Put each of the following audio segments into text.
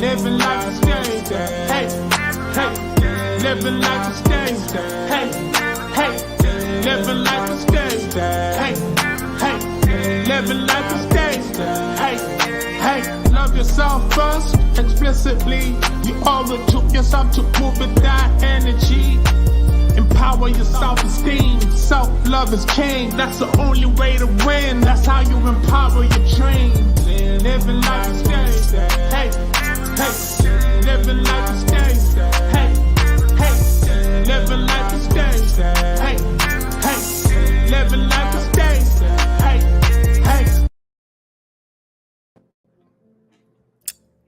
Living life is stage. Hey, hey. Living life is stage. Hey, hey. Living life is stage. Hey, hey. Living life is stage. Hey, hey. Love yourself first, explicitly. You overtook yourself to move with that energy. Empower your self-esteem. Self-love is king. That's the only way to win. That's how you empower your dream. Living life is stage. Hey, hey. Living life is stage. Hey, hey. Living life is stage. Hey, hey. Living life is stage. Hey, hey.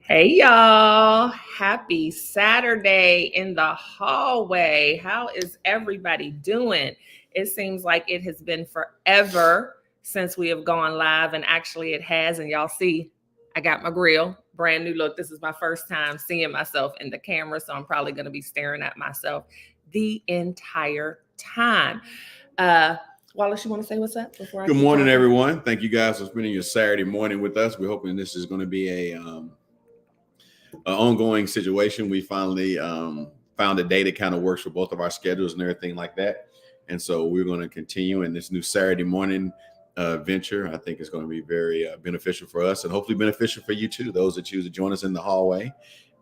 Hey y'all, happy Saturday in the hallway. How is everybody doing? It seems like it has been forever since we have gone live, and actually it has. And y'all see, I got my grill, brand new look. This is my first time seeing myself in the camera, so I'm probably going to be staring at myself the entire time. Wallace, you want to say what's up before I Good morning, everyone. Thank you guys for spending your Saturday morning with us. We're hoping this is going to be an ongoing situation. We finally found a day that kind of works for both of our schedules and everything like that. And so we're going to continue in this new Saturday morning venture. I think it's going to be very beneficial for us and hopefully beneficial for you too, those that choose to join us in the hallway.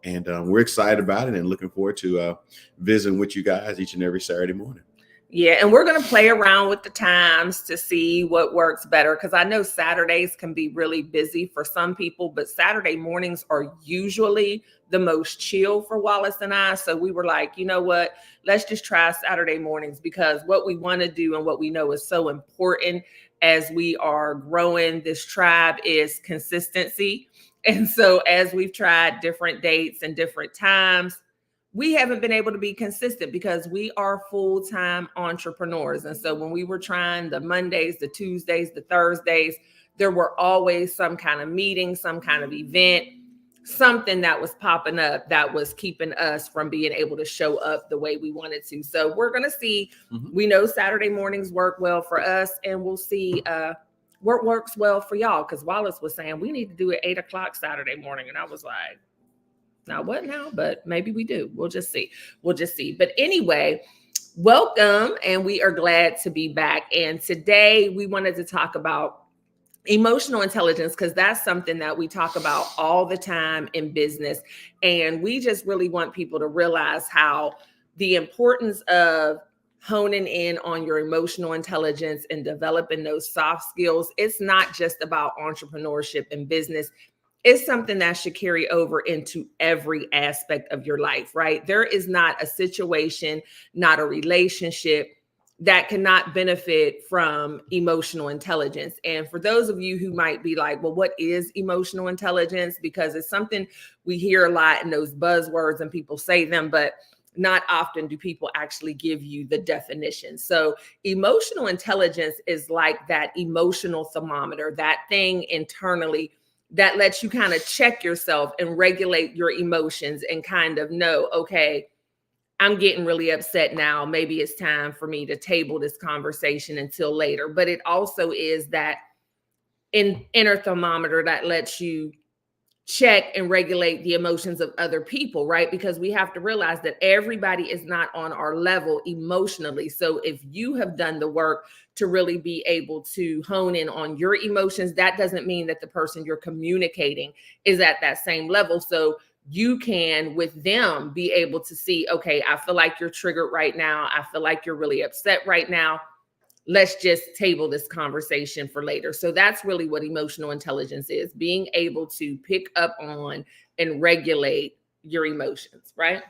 And we're excited about it and looking forward to visiting with you guys each and every Saturday morning. Yeah, and we're going to play around with the times to see what works better, because I know Saturdays can be really busy for some people, but Saturday mornings are usually the most chill for Wallace and I. So we were like, you know what, let's just try Saturday mornings, because what we want to do and what we know is so important as we are growing this tribe is consistency. And so as we've tried different dates and different times, we haven't been able to be consistent because we are full-time entrepreneurs. And so when we were trying the Mondays, the Tuesdays, the Thursdays, there were always some kind of meeting, some kind of event, something that was popping up that was keeping us from being able to show up the way we wanted to. So we're going to see, we know Saturday mornings work well for us, and we'll see what works well for y'all. Because Wallace was saying we need to do it 8 o'clock Saturday morning. And I was like, not what now, but maybe we do. We'll just see. But anyway, welcome. And we are glad to be back. And today we wanted to talk about emotional intelligence, because that's something that we talk about all the time in business. And we just really want people to realize how the importance of honing in on your emotional intelligence and developing those soft skills. It's not just about entrepreneurship and business. It's something that should carry over into every aspect of your life, right? There is not a situation, not a relationship that cannot benefit from emotional intelligence. And for those of you who might be like, well, what is emotional intelligence? Because it's something we hear a lot in those buzzwords and people say them, but not often do people actually give you the definition. So emotional intelligence is like that emotional thermometer, that thing internally that lets you kind of check yourself and regulate your emotions and kind of know, okay, I'm getting really upset now. Maybe it's time for me to table this conversation until later. But it also is that inner thermometer that lets you check and regulate the emotions of other people, right? Because we have to realize that everybody is not on our level emotionally. So if you have done the work to really be able to hone in on your emotions, that doesn't mean that the person you're communicating is at that same level. So you can, with them, be able to see, okay, I feel like you're triggered right now. I feel like you're really upset right now. Let's just table this conversation for later. So that's really what emotional intelligence is, being able to pick up on and regulate your emotions, right?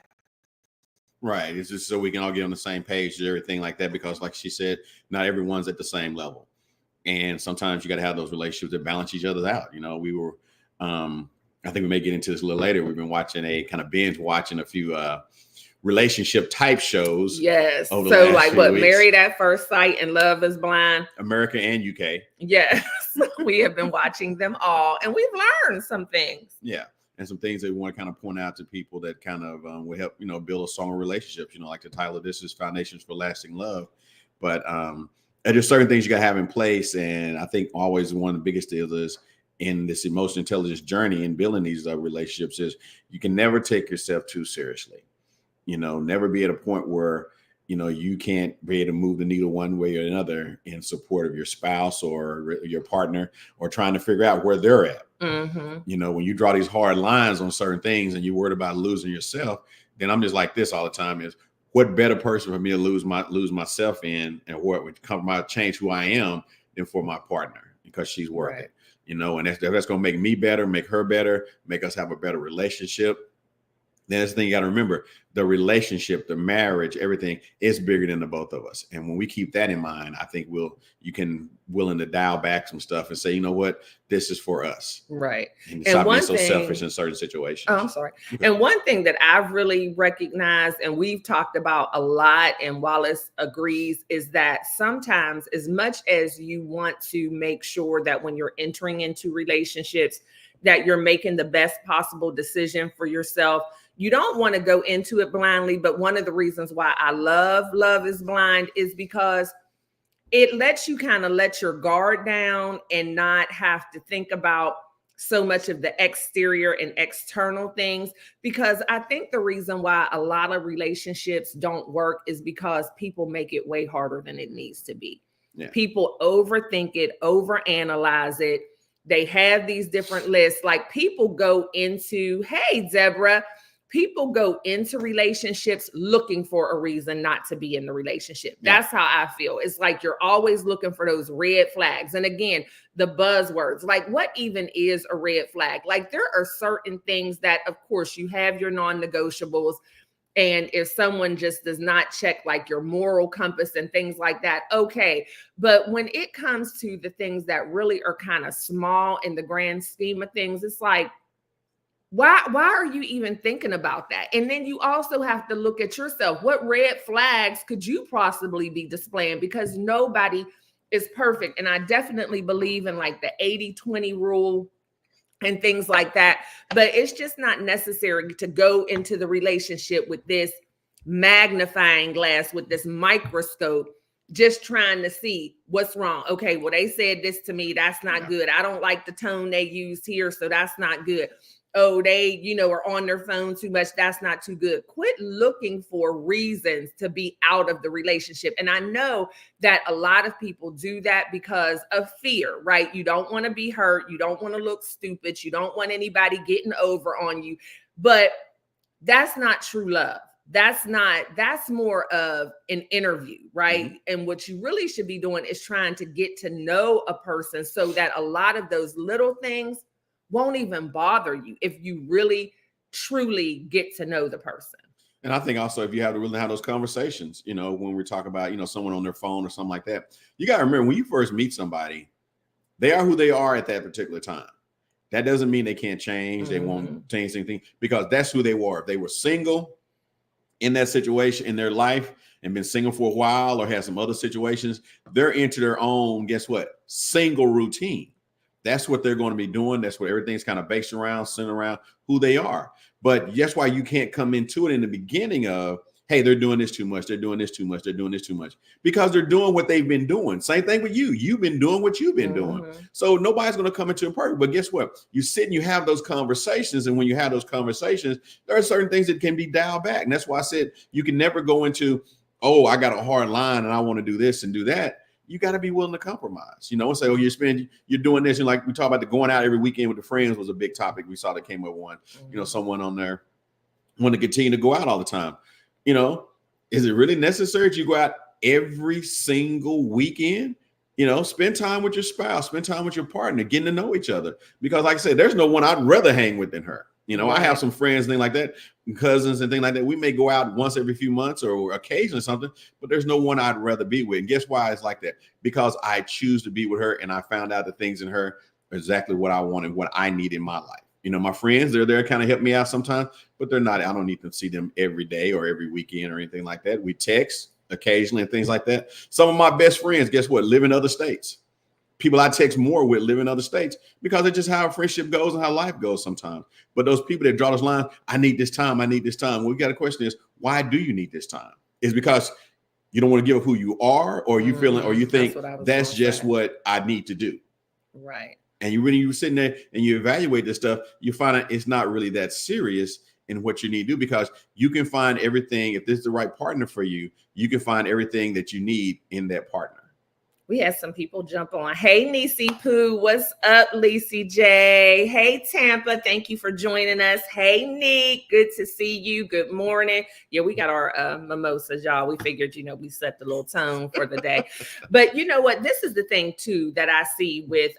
Right. It's just so we can all get on the same page and everything like that, because like she said, not everyone's at the same level. And sometimes you got to have those relationships that balance each other out. You know, we were, I think we may get into this a little later. We've been watching binge watching a few relationship type shows. Yes. So like what, weeks. Married at First Sight and Love is Blind. America and UK. Yes. We have been watching them all, and we've learned some things. Yeah. And some things that we want to kind of point out to people that kind of will help, build a stronger relationships, like the title of this is Foundations for Lasting Love. But there's certain things you got to have in place. And I think always one of the biggest deals is in this emotional intelligence journey and building these relationships is you can never take yourself too seriously. Never be at a point where, you can't be able to move the needle one way or another in support of your spouse or your partner, or trying to figure out where they're at. When you draw these hard lines on certain things and you're worried about losing yourself, then I'm just like this all the time is, what better person for me to lose myself in, and what would come out change who I am than for my partner, because she's worth it. And that's going to make me better, make her better, make us have a better relationship. Then that's the thing you got to remember: the relationship, the marriage, everything is bigger than the both of us. And when we keep that in mind, I think you can willing to dial back some stuff and say, you know what, this is for us, right? And stop being so selfish in certain situations. Oh, I'm sorry. And one thing that I've really recognized, and we've talked about a lot, and Wallace agrees, is that sometimes, as much as you want to make sure that when you're entering into relationships, that you're making the best possible decision for yourself, you don't want to go into it blindly. But one of the reasons why I love is blind is because it lets you kind of let your guard down and not have to think about so much of the exterior and external things. Because I think the reason why a lot of relationships don't work is because people make it way harder than it needs to be. Yeah. People overthink it, overanalyze it. They have these different lists. Like, people go into, hey, Deborah, people go into relationships looking for a reason not to be in the relationship. Yeah. That's how I feel. It's like you're always looking for those red flags. And again, the buzzwords, like, what even is a red flag? Like, there are certain things that, of course, you have your non-negotiables. And if someone just does not check like your moral compass and things like that, okay. But when it comes to the things that really are kind of small in the grand scheme of things, it's like, why are you even thinking about that? And then you also have to look at yourself. What red flags could you possibly be displaying? Because nobody is perfect. And I definitely believe in like the 80-20 rule and things like that. But it's just not necessary to go into the relationship with this magnifying glass, with this microscope, just trying to see what's wrong. Okay, well, they said this to me. That's not good. I don't like the tone they used here, so that's not good. Oh, they, are on their phone too much. That's not too good. Quit looking for reasons to be out of the relationship. And I know that a lot of people do that because of fear, right? You don't want to be hurt. You don't want to look stupid. You don't want anybody getting over on you. But that's not true love. That's more of an interview, right? And what you really should be doing is trying to get to know a person so that a lot of those little things won't even bother you if you really, truly get to know the person. And I think also, if you have to really have those conversations, when we're talking about, someone on their phone or something like that, you got to remember, when you first meet somebody, they are who they are at that particular time. That doesn't mean they can't change. They won't change anything, because that's who they were. If they were single in that situation in their life and been single for a while, or had some other situations, they're into their own, guess what? Single routine. That's what they're going to be doing. That's what everything's kind of based around, centered around who they are. But that's why you can't come into it in the beginning of, hey, they're doing this too much. They're doing this too much. They're doing this too much, because they're doing what they've been doing. Same thing with you. You've been doing what you've been doing. So nobody's going to come into a party. But guess what? You sit and you have those conversations. And when you have those conversations, there are certain things that can be dialed back. And that's why I said you can never go into, oh, I got a hard line and I want to do this and do that. You got to be willing to compromise, and say, oh, you're doing this. And like we talk about, the going out every weekend with the friends was a big topic. We saw that came up one, someone on there want to continue to go out all the time. Is it really necessary that you go out every single weekend? Spend time with your spouse, spend time with your partner, getting to know each other. Because like I said, there's no one I'd rather hang with than her. I have some friends, things like that, cousins and things like that. We may go out once every few months or occasionally something, but there's no one I'd rather be with. And guess why it's like that? Because I choose to be with her, and I found out the things in her are exactly what I want and what I need in my life. My friends, they're there to kind of help me out sometimes, but they're not. I don't need to see them every day or every weekend or anything like that. We text occasionally and things like that. Some of my best friends, guess what, live in other states. People I text more with live in other states, because it's just how a friendship goes and how life goes sometimes. But those people that draw this line, I need this time. I need this time. Well, we got a question is, why do you need this time? Is because you don't want to give up who you are, or you feeling, or you think that's just what I need to do. Right. And you sitting there and you evaluate this stuff, you find out it's not really that serious in what you need to do, because you can find everything. If this is the right partner for you, you can find everything that you need in that partner. We had some people jump on. Hey, Niecy Pooh. What's up, Lacey J? Hey, Tampa. Thank you for joining us. Hey, Nick. Good to see you. Good morning. Yeah, we got our mimosas, y'all. We figured, we set the little tone for the day. But you know what? This is the thing, too, that I see with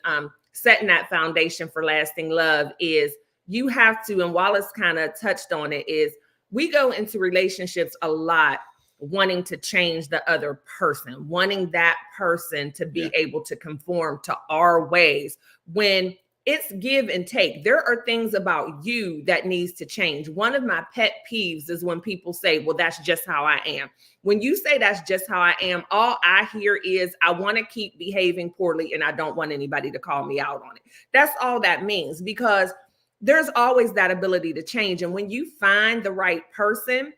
setting that foundation for lasting love is you have to, and Wallace kind of touched on it, is we go into relationships a lot wanting to change the other person, wanting that person to be able to conform to our ways, when it's give and take. There are things about you that needs to change. One of my pet peeves is when people say, well, that's just how I am. When you say that's just how I am, all I hear is I want to keep behaving poorly and I don't want anybody to call me out on it. That's all that means, because there's always that ability to change. And when you find the right person,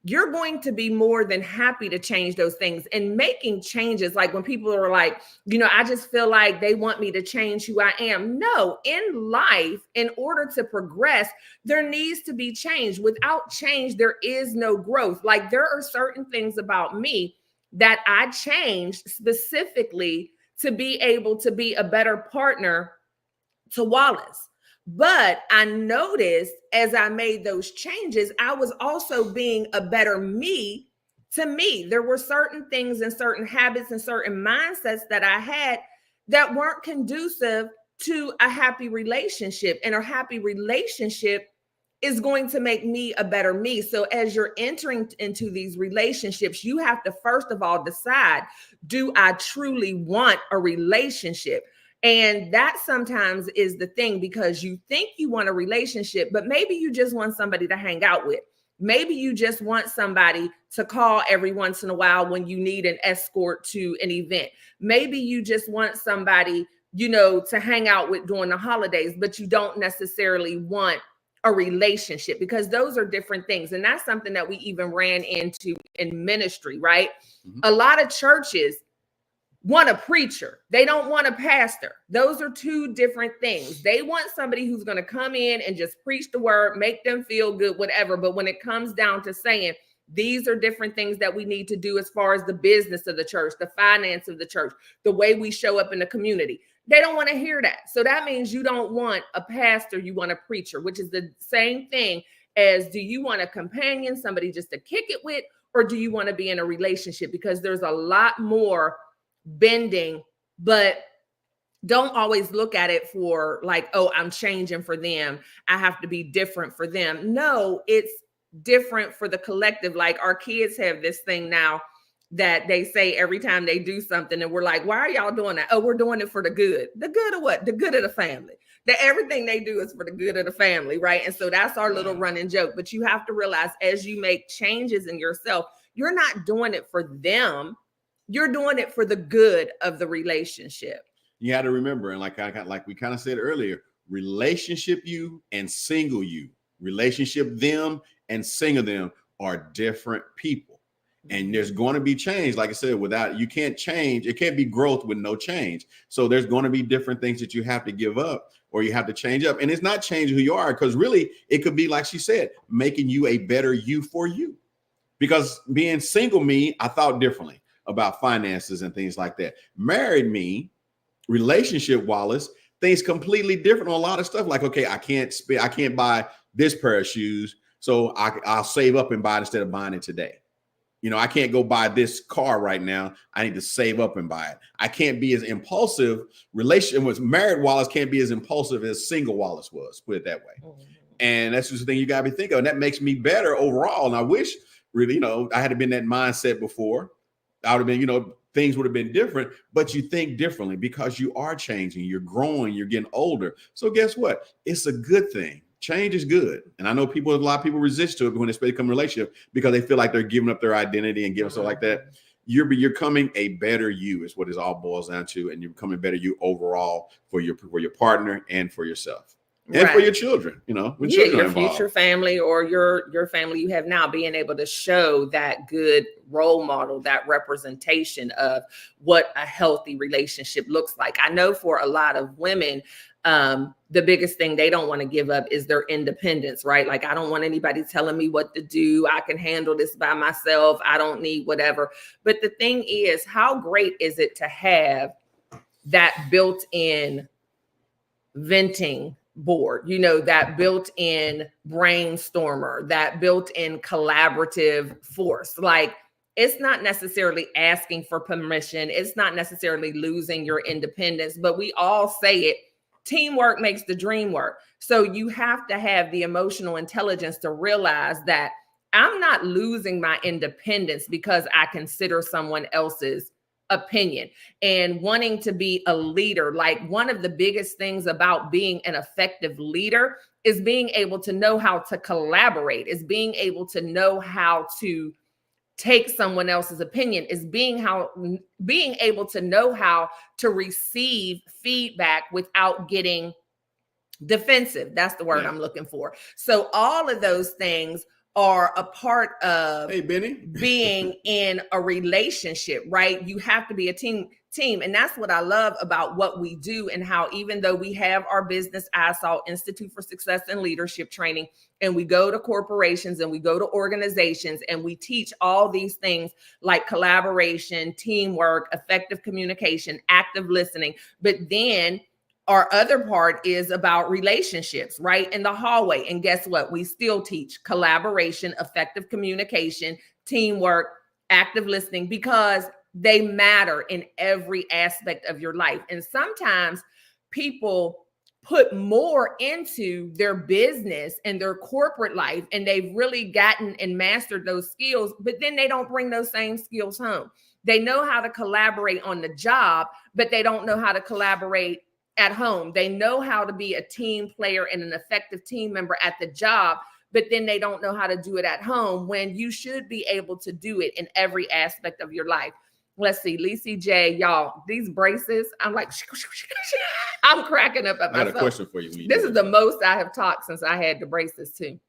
you're going to be more than happy to change those things. And making changes, like when people are like, I just feel like they want me to change who I am. No, in life, in order to progress, there needs to be change. Without change, there is no growth. Like there are certain things about me that I changed specifically to be able to be a better partner to Wallace. But I noticed as I made those changes, I was also being a better me to me. There were certain things and certain habits and certain mindsets that I had that weren't conducive to a happy relationship. And a happy relationship is going to make me a better me. So as you're entering into these relationships, you have to first of all decide, do I truly want a relationship? And that sometimes is the thing, because you think you want a relationship, but maybe you just want somebody to hang out with. Maybe you just want somebody to call every once in a while when you need an escort to an event. Maybe you just want somebody, to hang out with during the holidays, but you don't necessarily want a relationship, because those are different things. And that's something that we even ran into in ministry, right? Mm-hmm. A lot of churches want a preacher. They don't want a pastor. Those are two different things. They want somebody who's going to come in and just preach the word, make them feel good, whatever. But when it comes down to saying, these are different things that we need to do as far as the business of the church, the finance of the church, the way we show up in the community, they don't want to hear that. So that means you don't want a pastor, you want a preacher, which is the same thing as, do you want a companion, somebody just to kick it with, or do you want to be in a relationship? Because there's a lot more bending, but don't always look at it for like, oh, I'm changing for them, I have to be different for them. No, it's different for the collective. Like our kids have this thing now that they say every time they do something, and we're like, why are y'all doing that? Oh, we're doing it for the good. The good of what? The good of the family. That everything they do is for the good of the family, right? And so that's our little running joke. But you have to realize, as you make changes in yourself, you're not doing it for them. You're doing it for the good of the relationship. You got to remember, and like we kind of said earlier, relationship you and single you, relationship them and single them are different people. And there's going to be change. Like I said, you can't change. It can't be growth with no change. So there's going to be different things that you have to give up, or you have to change up. And it's not changing who you are, because really it could be, like she said, making you a better you for you. Because being single me, I thought differently about finances and things like that. Married me, relationship Wallace, things completely different on a lot of stuff. Like, okay, I can't buy this pair of shoes, so I'll save up and buy it instead of buying it today. I can't go buy this car right now. I need to save up and buy it. I can't be as impulsive. Relationship with married Wallace can't be as impulsive as single Wallace was, put it that way. Mm-hmm. And that's just the thing you got to be thinking of. And that makes me better overall. And I wish really, I had been that mindset before. I would have been, things would have been different, but you think differently because you are changing, you're growing, you're getting older. So guess what? It's a good thing. Change is good. And I know a lot of people resist to it when it's become a relationship, because they feel like they're giving up their identity and giving stuff like that. You're becoming a better you is what it all boils down to. And you're becoming better you overall for your partner and for yourself. And for your children, when children your are involved. future family or your family you have now, being able to show that good role model, that representation of what a healthy relationship looks like. I know for a lot of women, the biggest thing they don't want to give up is their independence, right? Like, I don't want anybody telling me what to do. I can handle this by myself. I don't need whatever. But the thing is, how great is it to have that built-in venting board, that built-in brainstormer, that built-in collaborative force? Like, it's not necessarily asking for permission. It's not necessarily losing your independence, but we all say it. Teamwork makes the dream work. So you have to have the emotional intelligence to realize that I'm not losing my independence because I consider someone else's opinion and wanting to be a leader. Like, one of the biggest things about being an effective leader is being able to know how to collaborate, is being able to know how to take someone else's opinion, is being able to know how to receive feedback without getting defensive. That's the word I'm looking for. So all of those things are a part of being in a relationship, right? You have to be a team. And that's what I love about what we do, and how, even though we have our business, ISAL, Institute for Success and Leadership Training, and we go to corporations and we go to organizations and we teach all these things like collaboration, teamwork, effective communication, active listening. But then our other part is about relationships, right? In the hallway. And guess what? We still teach collaboration, effective communication, teamwork, active listening, because they matter in every aspect of your life. And sometimes people put more into their business and their corporate life, and they've really gotten and mastered those skills, but then they don't bring those same skills home. They know how to collaborate on the job, but they don't know how to collaborate at home. They know how to be a team player and an effective team member at the job, but then they don't know how to do it at home, when you should be able to do it in every aspect of your life. Let's see, Lisa J, y'all, these braces, I'm like, I'm cracking up at myself. I got a question for you. This is the most I have talked since I had the braces too.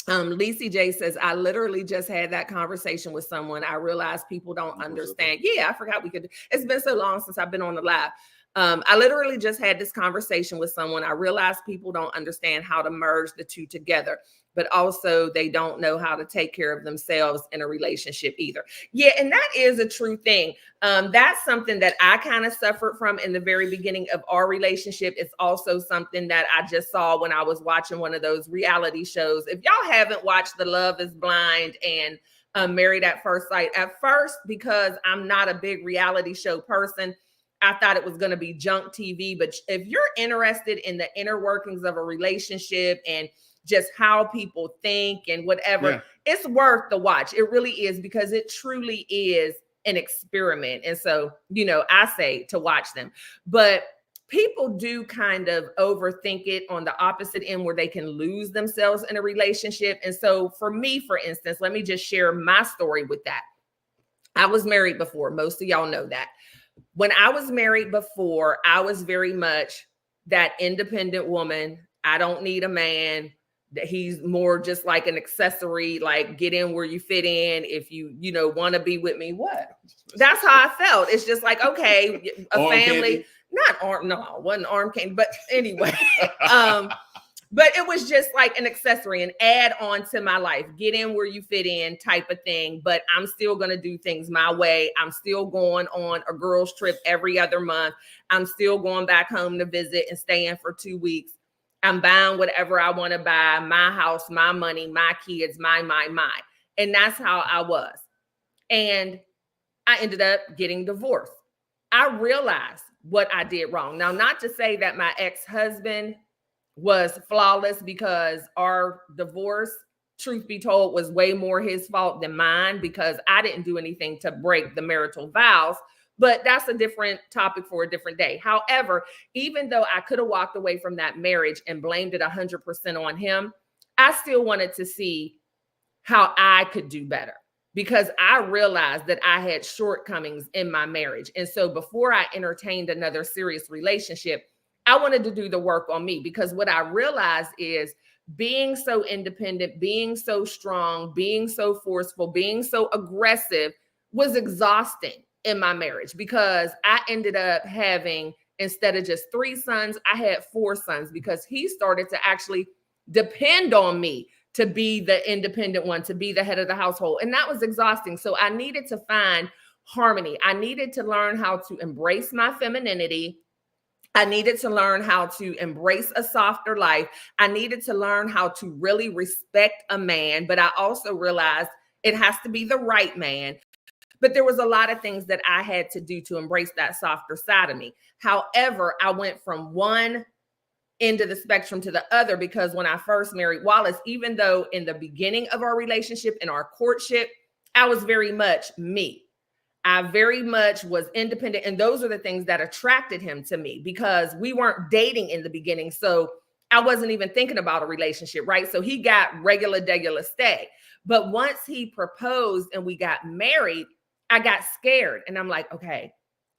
Lisa J says, I literally just had that conversation with someone. I realized people don't understand. Yeah, I forgot we could. It's been so long since I've been on the live. I literally just had this conversation with someone. I realized people don't understand how to merge the two together, but also they don't know how to take care of themselves in a relationship either. Yeah, and that is a true thing. That's something that I kind of suffered from in the very beginning of our relationship. It's also something that I just saw when I was watching one of those reality shows. If y'all haven't watched The Love is Blind and Married at First Sight, at first, because I'm not a big reality show person, I thought it was going to be junk TV. But if you're interested in the inner workings of a relationship and just how people think and whatever, it's worth the watch. It really is, because it truly is an experiment. And so, I say to watch them. But people do kind of overthink it on the opposite end, where they can lose themselves in a relationship. And so for me, for instance, let me just share my story with that. I was married before. Most of y'all know that. When I was married before, I was very much that independent woman. I don't need a man. He's more just like an accessory, like get in where you fit in. If you want to be with me, what? That's how I felt. It's just like, okay, a arm family, candy. Not arm, no, it wasn't arm candy, but anyway, but it was just like an accessory, an add on to my life, get in where you fit in type of thing. But I'm still going to do things my way. I'm still going on a girls trip every other month. I'm still going back home to visit and staying for 2 weeks. I'm buying whatever I want to buy, my house, my money, my kids, my. And that's how I was. And I ended up getting divorced. I realized what I did wrong. Now, not to say that my ex-husband was flawless, because our divorce, truth be told, was way more his fault than mine, because I didn't do anything to break the marital vows. But that's a different topic for a different day. However, even though I could have walked away from that marriage and blamed it 100% on him, I still wanted to see how I could do better, because I realized that I had shortcomings in my marriage. And so before I entertained another serious relationship, I wanted to do the work on me, because what I realized is being so independent, being so strong, being so forceful, being so aggressive was exhausting in my marriage, because I ended up having, instead of just 3 sons, I had 4 sons, because he started to actually depend on me to be the independent one, to be the head of the household. And that was exhausting. So I needed to find harmony. I needed to learn how to embrace my femininity. I needed to learn how to embrace a softer life. I needed to learn how to really respect a man, but I also realized it has to be the right man. But there was a lot of things that I had to do to embrace that softer side of me. However, I went from one end of the spectrum to the other, because when I first married Wallace, even though in the beginning of our relationship, in our courtship, I was very much me. I very much was independent. And those are the things that attracted him to me, because we weren't dating in the beginning. So I wasn't even thinking about a relationship, right? So he got regular stay. But once he proposed and we got married, I got scared. And I'm like, okay,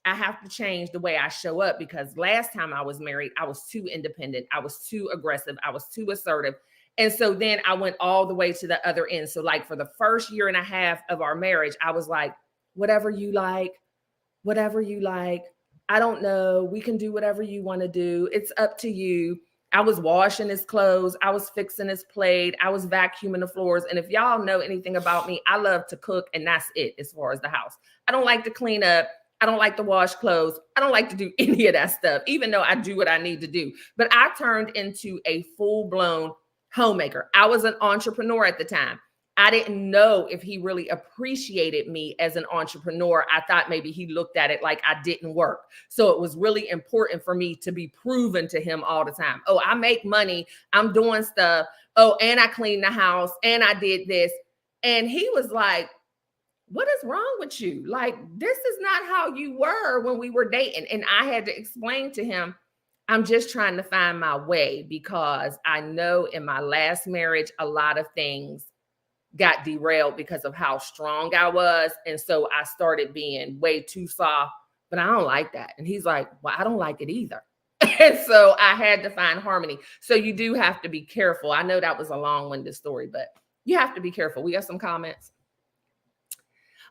I have to change the way I show up, because last time I was married, I was too independent. I was too aggressive. I was too assertive. And so then I went all the way to the other end. So like for the first year and a half of our marriage, I was like, whatever you like, whatever you like. I don't know. We can do whatever you want to do. It's up to you. I was washing his clothes. I was fixing his plate. I was vacuuming the floors. And if y'all know anything about me, I love to cook, and that's it as far as the house. I don't like to clean up. I don't like to wash clothes. I don't like to do any of that stuff, even though I do what I need to do. But I turned into a full-blown homemaker. I was an entrepreneur at the time. I didn't know if he really appreciated me as an entrepreneur. I thought maybe he looked at it like I didn't work. So it was really important for me to be proven to him all the time. Oh, I make money. I'm doing stuff. Oh, and I cleaned the house, and I did this. And he was like, what is wrong with you? Like, this is not how you were when we were dating. And I had to explain to him, I'm just trying to find my way, because I know in my last marriage, a lot of things got derailed because of how strong I was. And so I started being way too soft, but I don't like that. And he's like, well, I don't like it either. And so I had to find harmony. So you do have to be careful. I know that was a long-winded story, but you have to be careful. We got some comments.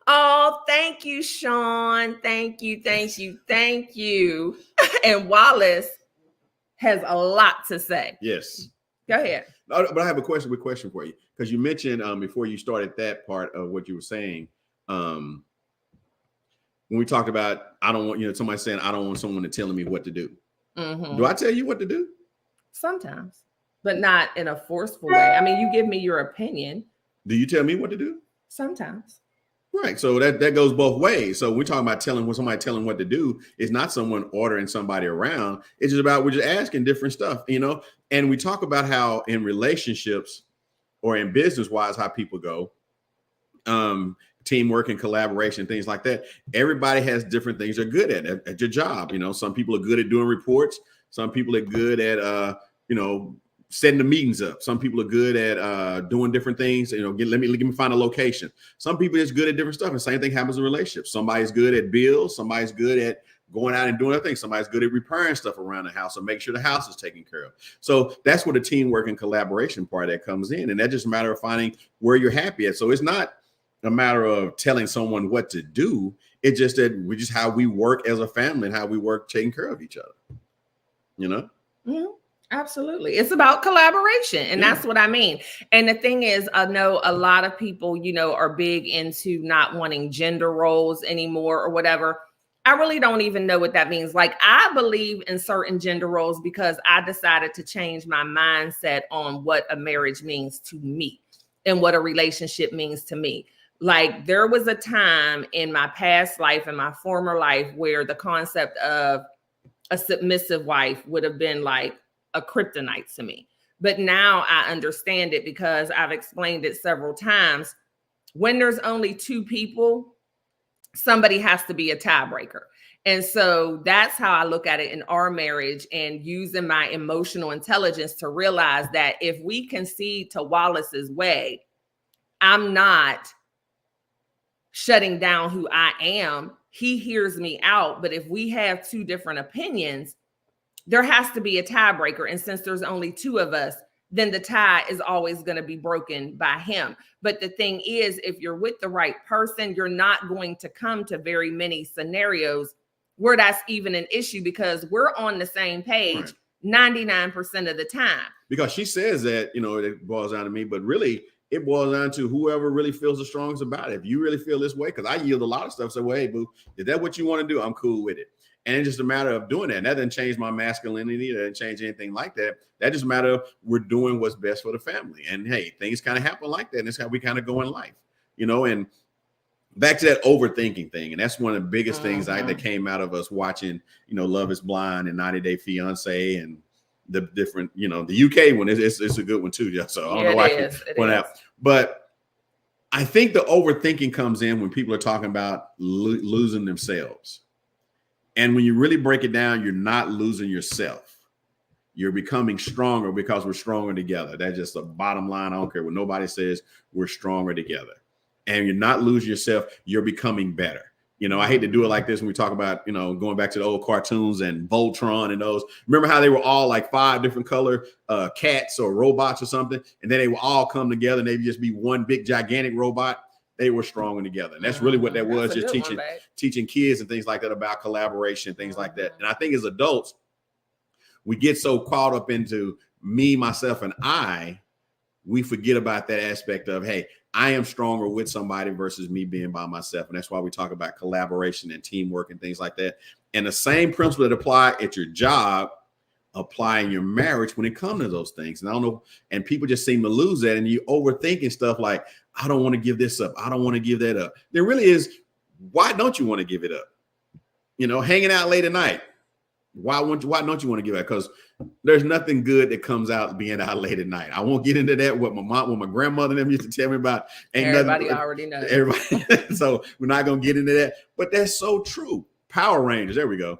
Oh, thank you, Sean. Thank you. And Wallace has a lot to say. Yes. Go ahead. But I have a question for you, because you mentioned before you started that part of what you were saying, when we talked about, I don't want, somebody saying, I don't want someone telling me what to do. Mm-hmm. Do I tell you what to do? Sometimes, but not in a forceful way. I mean, you give me your opinion. Do you tell me what to do? Sometimes. Right. So that goes both ways. So we're talking about somebody telling what to do. It's not someone ordering somebody around. It's just about, we're just asking different stuff, and we talk about how in relationships or in business wise, how people go, teamwork and collaboration, things like that. Everybody has different things they're good at your job. Some people are good at doing reports. Some people are good at, setting the meetings up. Some people are good at doing different things. Let me find a location. Some people is good at different stuff. And same thing happens in relationships. Somebody's good at bills. Somebody's good at going out and doing other things. Somebody's good at repairing stuff around the house and make sure the house is taken care of. So that's where the teamwork and collaboration part that comes in. And that's just a matter of finding where you're happy at. So it's not a matter of telling someone what to do. It's just that we just how we work as a family and how we work taking care of each other. Mm-hmm. Absolutely. It's about collaboration. And that's what I mean. And the thing is, I know a lot of people, are big into not wanting gender roles anymore or whatever. I really don't even know what that means. Like, I believe in certain gender roles because I decided to change my mindset on what a marriage means to me and what a relationship means to me. Like, there was a time in my past life, in my former life, where the concept of a submissive wife would have been like a kryptonite to me. But now I understand it because I've explained it several times. When there's only 2 people, somebody has to be a tiebreaker. And so that's how I look at it in our marriage, and using my emotional intelligence to realize that if we concede to Wallace's way, I'm not shutting down who I am. He hears me out. But if we have 2 different opinions, there has to be a tiebreaker. And since there's only two of us, then the tie is always going to be broken by him. But the thing is, if you're with the right person, you're not going to come to very many scenarios where that's even an issue, because we're on the same page 99% of the time. Because she says that, you know, it boils down to me, but really it boils down to whoever really feels the strongest about it. If you really feel this way, because I yield a lot of stuff, say, well, hey, boo, is that what you want to do? I'm cool with it. And it's just a matter of doing that. And that doesn't change my masculinity. That doesn't change anything like that. That just a matter of we're doing what's best for the family. And hey, things kind of happen like that. And that's how we kind of go in life, you know. And back to that overthinking thing. And that's one of the biggest things that came out of us watching, you know, Love is Blind and 90 Day Fiance and the different, you know, the UK one it's a good one too. Yeah. So I don't know why I can point out. But I think the overthinking comes in when people are talking about losing themselves. And when you really break it down, you're not losing yourself. You're becoming stronger because we're stronger together. That's just the bottom line. I don't care what nobody says. We're stronger together. And you're not losing yourself. You're becoming better. You know, I hate to do it like this when we talk about, you know, going back to the old cartoons and Voltron and those. Remember how they were all like 5 different color cats or robots or something? And then they would all come together and they'd just be one big gigantic robot. They were stronger together. And that's really what that was, just teaching kids and things like that about collaboration, things like that. And I think as adults, we get so caught up into me, myself, and I, we forget about that aspect of, hey, I am stronger with somebody versus me being by myself. And that's why we talk about collaboration and teamwork and things like that. And the same principle that apply at your job, apply in your marriage when it comes to those things. And I don't know, and people just seem to lose that, and you overthinking stuff like, I don't want to give this up. I don't want to give that up. There really is, why don't you want to give it up? You know, hanging out late at night. Why don't you want to give it up? Because there's nothing good that comes out being out late at night. I won't get into that. What my grandmother and them used to tell me about. Everybody already knows. Everybody. So we're not going to get into that. But that's so true. Power Rangers. There we go.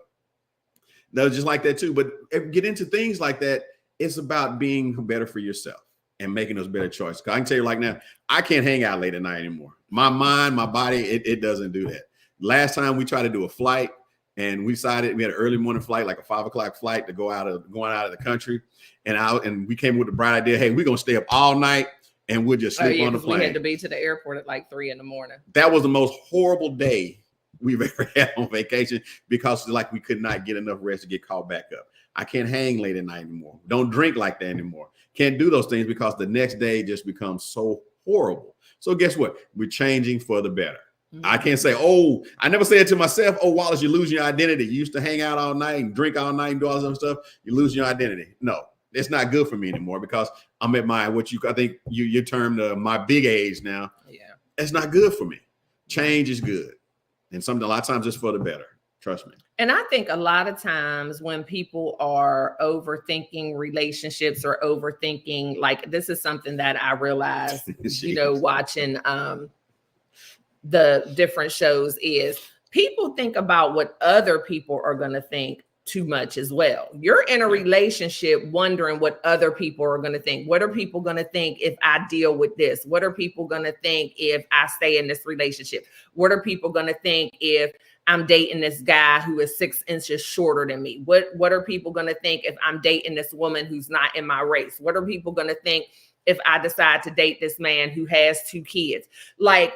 That was just like that too. But if you get into things like that, it's about being better for yourself and making those better choices. I can tell you like now, I can't hang out late at night anymore. My mind, my body, it doesn't do that. Last time we tried to do a flight, and we decided we had an early morning flight, like a 5 o'clock flight to going out of the country. And we came with the bright idea, hey, we're going to stay up all night and we'll just sleep on the plane. We had to be to the airport at like 3 a.m. That was the most horrible day we've ever had on vacation, because like we could not get enough rest to get called back up. I can't hang late at night anymore. Don't drink like that anymore. Can't do those things because the next day just becomes so horrible. So guess what? We're changing for the better. I can't say, oh, I never say it to myself, oh, Wallace, you're losing your identity. You used to hang out all night and drink all night and do all this other stuff. You're losing your identity. No, it's not good for me anymore, because I'm at my, I think you termed my big age now. Yeah. It's not good for me. Change is good. And a lot of times it's for the better. Trust me. And I think a lot of times when people are overthinking relationships or overthinking, like, this is something that I realized, you know, watching the different shows, is people think about what other people are going to think too much as well. You're in a relationship wondering what other people are going to think. What are people going to think if I deal with this? What are people going to think if I stay in this relationship? What are people going to think if I'm dating this guy who is 6 inches shorter than me? What are people going to think if I'm dating this woman who's not in my race? What are people going to think if I decide to date this man who has 2 kids? Like,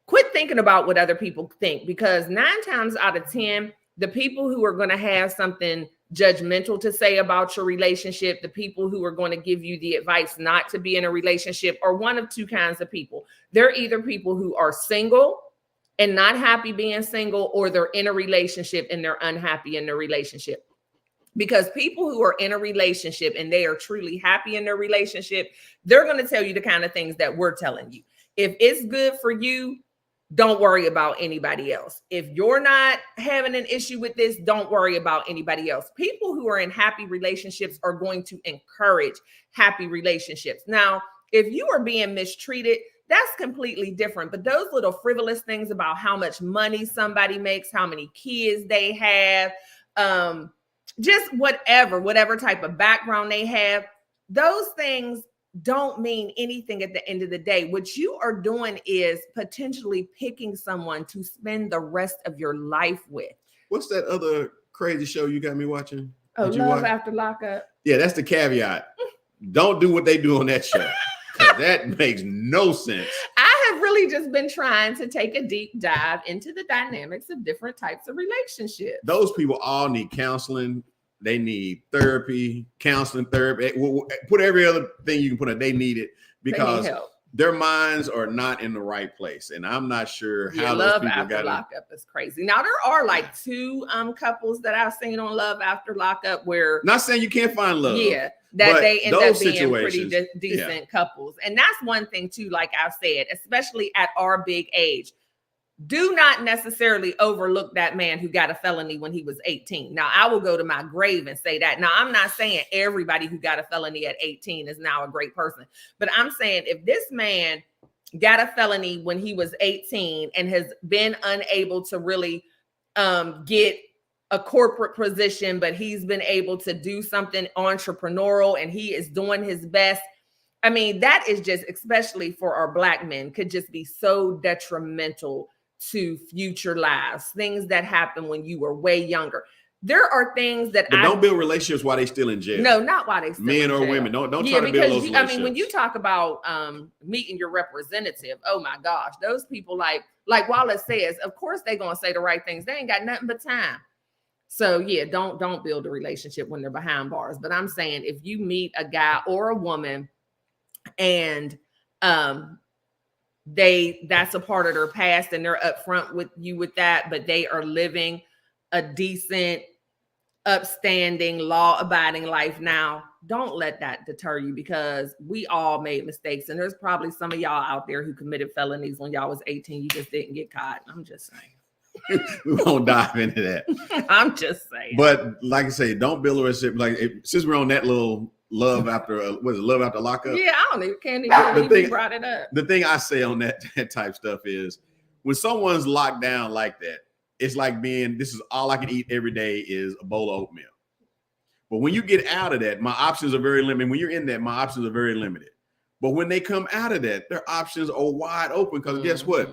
quit thinking about what other people think, because 9 times out of 10, the people who are going to have something judgmental to say about your relationship, the people who are going to give you the advice not to be in a relationship, are one of 2 kinds of people. They're either people who are single and not happy being single, or they're in a relationship and they're unhappy in their relationship. Because people who are in a relationship and they are truly happy in their relationship, they're going to tell you the kind of things that we're telling you. If it's good for you, don't worry about anybody else. If you're not having an issue with this, don't worry about anybody else. People who are in happy relationships are going to encourage happy relationships. Now, if you are being mistreated, that's completely different. But those little frivolous things about how much money somebody makes, how many kids they have, just whatever type of background they have, those things don't mean anything at the end of the day. What you are doing is potentially picking someone to spend the rest of your life with. What's that other crazy show you got me watching? Oh, Did you Love watch? After Lockup. Yeah, that's the caveat. Don't do what they do on that show. That makes no sense. I have really just been trying to take a deep dive into the dynamics of different types of relationships. Those people all need counseling. They need therapy, counseling, therapy. Put every other thing you can put in. They need it because their minds are not in the right place. And I'm not sure how those Love people After got Lockup is crazy. Now, there are like two couples that I've seen on Love After Lockup where... Not saying you can't find love. Yeah. That they end up being pretty decent couples. And that's one thing too, like I've said, especially at our big age. Do not necessarily overlook that man who got a felony when he was 18. Now, I will go to my grave and say that. Now, I'm not saying everybody who got a felony at 18 is now a great person. But I'm saying if this man got a felony when he was 18 and has been unable to really get a corporate position, but he's been able to do something entrepreneurial and he is doing his best. I mean, that is just, especially for our Black men, could just be so detrimental to future lives. Things that happen when you were way younger. There are things that don't build relationships while they still in jail. No, not while they still men in jail. or women. Don't try to build those relationships. I mean, when you talk about meeting your representative, oh my gosh, those people like Wallace says, of course they're gonna say the right things. They ain't got nothing but time. So yeah, don't build a relationship when they're behind bars. But I'm saying if you meet a guy or a woman and that's a part of their past and they're upfront with you with that, but they are living a decent, upstanding, law-abiding life now, don't let that deter you because we all made mistakes. And there's probably some of y'all out there who committed felonies when y'all was 18. You just didn't get caught. I'm just saying. We won't dive into that. I'm just saying. But like I say, don't build a relationship. Since we're on that little love after love after lockup? Yeah, I can't even believe you brought it up. The thing I say on that type stuff is when someone's locked down like that, it's like this is all I can eat every day is a bowl of oatmeal. But when you get out of that, my options are very limited. When you're in that, my options are very limited. But when they come out of that, their options are wide open because guess what?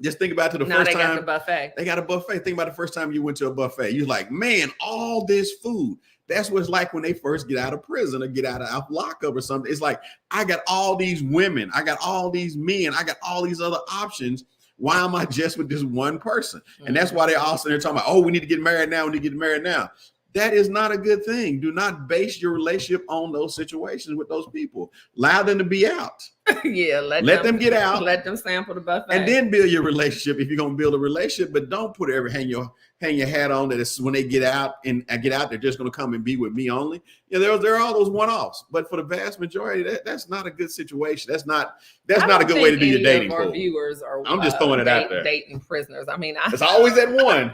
Just think about the first time. Now they got the buffet. They got a buffet. Think about the first time you went to a buffet. You're like, man, all this food. That's what it's like when they first get out of prison or get out of lockup or something. It's like, I got all these women. I got all these men. I got all these other options. Why am I just with this one person? And that's why they all sitting there talking about, oh, we need to get married now. We need to get married now. That is not a good thing. Do not base your relationship on those situations with those people. Allow them to be out. Yeah, let them get out. Let them sample the buffet. And then build your relationship if you're gonna build a relationship. But don't put hang your hat on that it's when they get out and get out, they're just gonna come and be with me only. Yeah, there are all those one-offs. But for the vast majority, that's not a good situation. That's not a good way to do your dating. Our viewers are I'm just throwing it out there. Dating prisoners. I mean, it's always that one.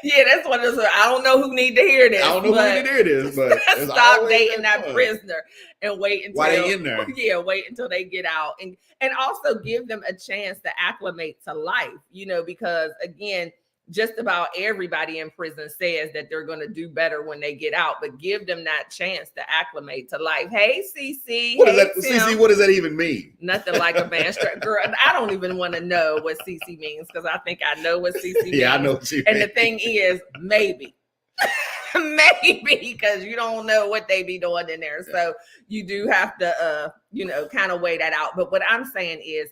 Yeah, that's what it is. I don't know who need to hear this. I don't know who need to hear this, but stop dating that prisoner and wait until they in there. Yeah, wait until they get out and also give them a chance to acclimate to life, because again, just about everybody in prison says that they're going to do better when they get out, but give them that chance to acclimate to life. Hey, CC. What does that even mean? Nothing like a band strap. Girl, I don't even want to know what CC means because I think I know what CC means. Yeah, I know what you mean. And the thing is, maybe. Maybe because you don't know what they be doing in there. So you do have to, kind of weigh that out. But what I'm saying is,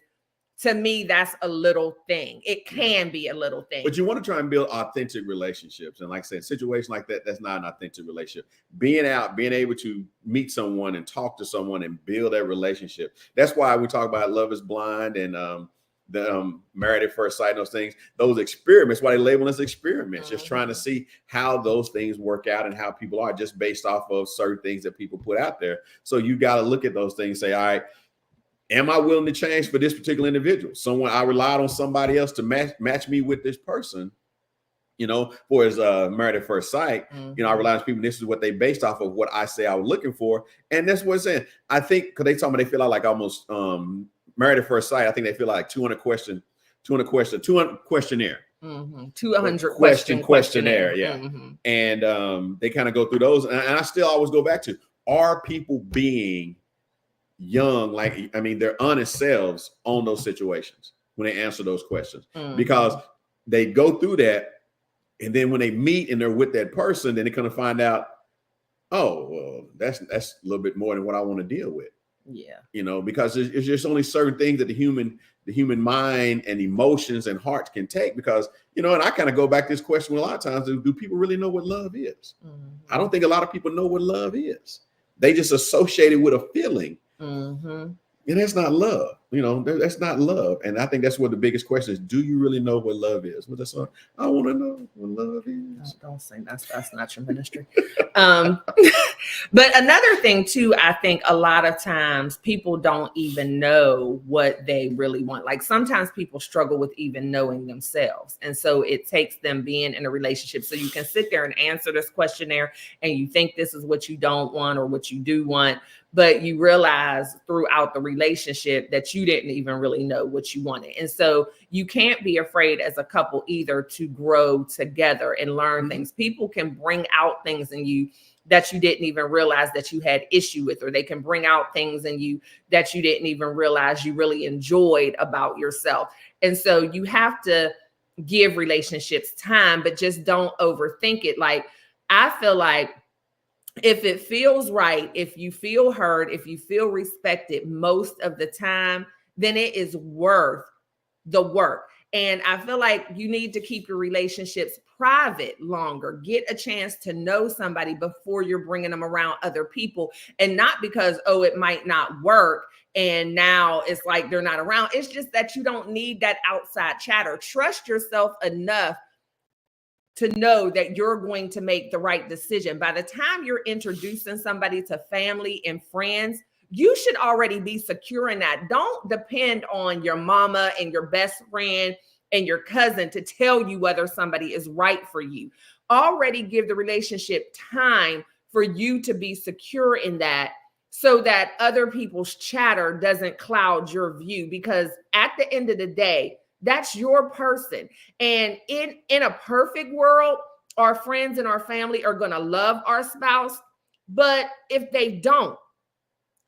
to me, that's a little thing. It can be a little thing. But you want to try and build authentic relationships. And like I said, situations like that, that's not an authentic relationship. Being out, being able to meet someone and talk to someone and build that relationship. That's why we talk about Love is Blind and the Married at First Sight, those things, those experiments, why they label as experiments, just trying to see how those things work out and how people are just based off of certain things that people put out there. So you got to look at those things, say, all right, am I willing to change for this particular individual? Someone I relied on somebody else to match me with this person, for his Married at First Sight. I relied on people. This is what they based off of what I say I was looking for. And that's what I'm saying. I think because they told me they feel like almost Married at First Sight. I think they feel like 200 questionnaire. 200 question questionnaire. Yeah. And they kind of go through those. And I still always go back to, are people being young, their honest selves on those situations when they answer those questions, because they go through that. And then when they meet and they're with that person, then they're going to find out, oh, well, that's a little bit more than what I want to deal with. Yeah. You know, because it's just only certain things that the human mind and emotions and hearts can take. Because, you know, and I kind of go back to this question a lot of times, do people really know what love is? Mm-hmm. I don't think a lot of people know what love is. They just associate it with a feeling. Mm-hmm. And that's not love. You know, that's not love. And I think that's what the biggest question is. Do you really know what love is? What that's I want to know what love is. Don't say that's not your ministry. But another thing too, I think a lot of times people don't even know what they really want. Like sometimes people struggle with even knowing themselves. And so it takes them being in a relationship. So you can sit there and answer this questionnaire and you think this is what you don't want or what you do want, but you realize throughout the relationship that you didn't even really know what you wanted. And so you can't be afraid as a couple either to grow together and learn things. People can bring out things in you that you didn't even realize that you had issue with, or they can bring out things in you that you didn't even realize you really enjoyed about yourself. And so you have to give relationships time, but just don't overthink it. Like, I feel like if it feels right, if you feel heard, if you feel respected most of the time, then it is worth the work. And I feel like you need to keep your relationships private longer. Get a chance to know somebody before you're bringing them around other people. And not because, oh, it might not work and now it's like they're not around. It's just that you don't need that outside chatter. Trust yourself enough to know that you're going to make the right decision. By the time you're introducing somebody to family and friends, you should already be secure in that. Don't depend on your mama and your best friend and your cousin to tell you whether somebody is right for you. Already give the relationship time for you to be secure in that, so that other people's chatter doesn't cloud your view. Because at the end of the day, that's your person. And in a perfect world, our friends and our family are going to love our spouse. But if they don't,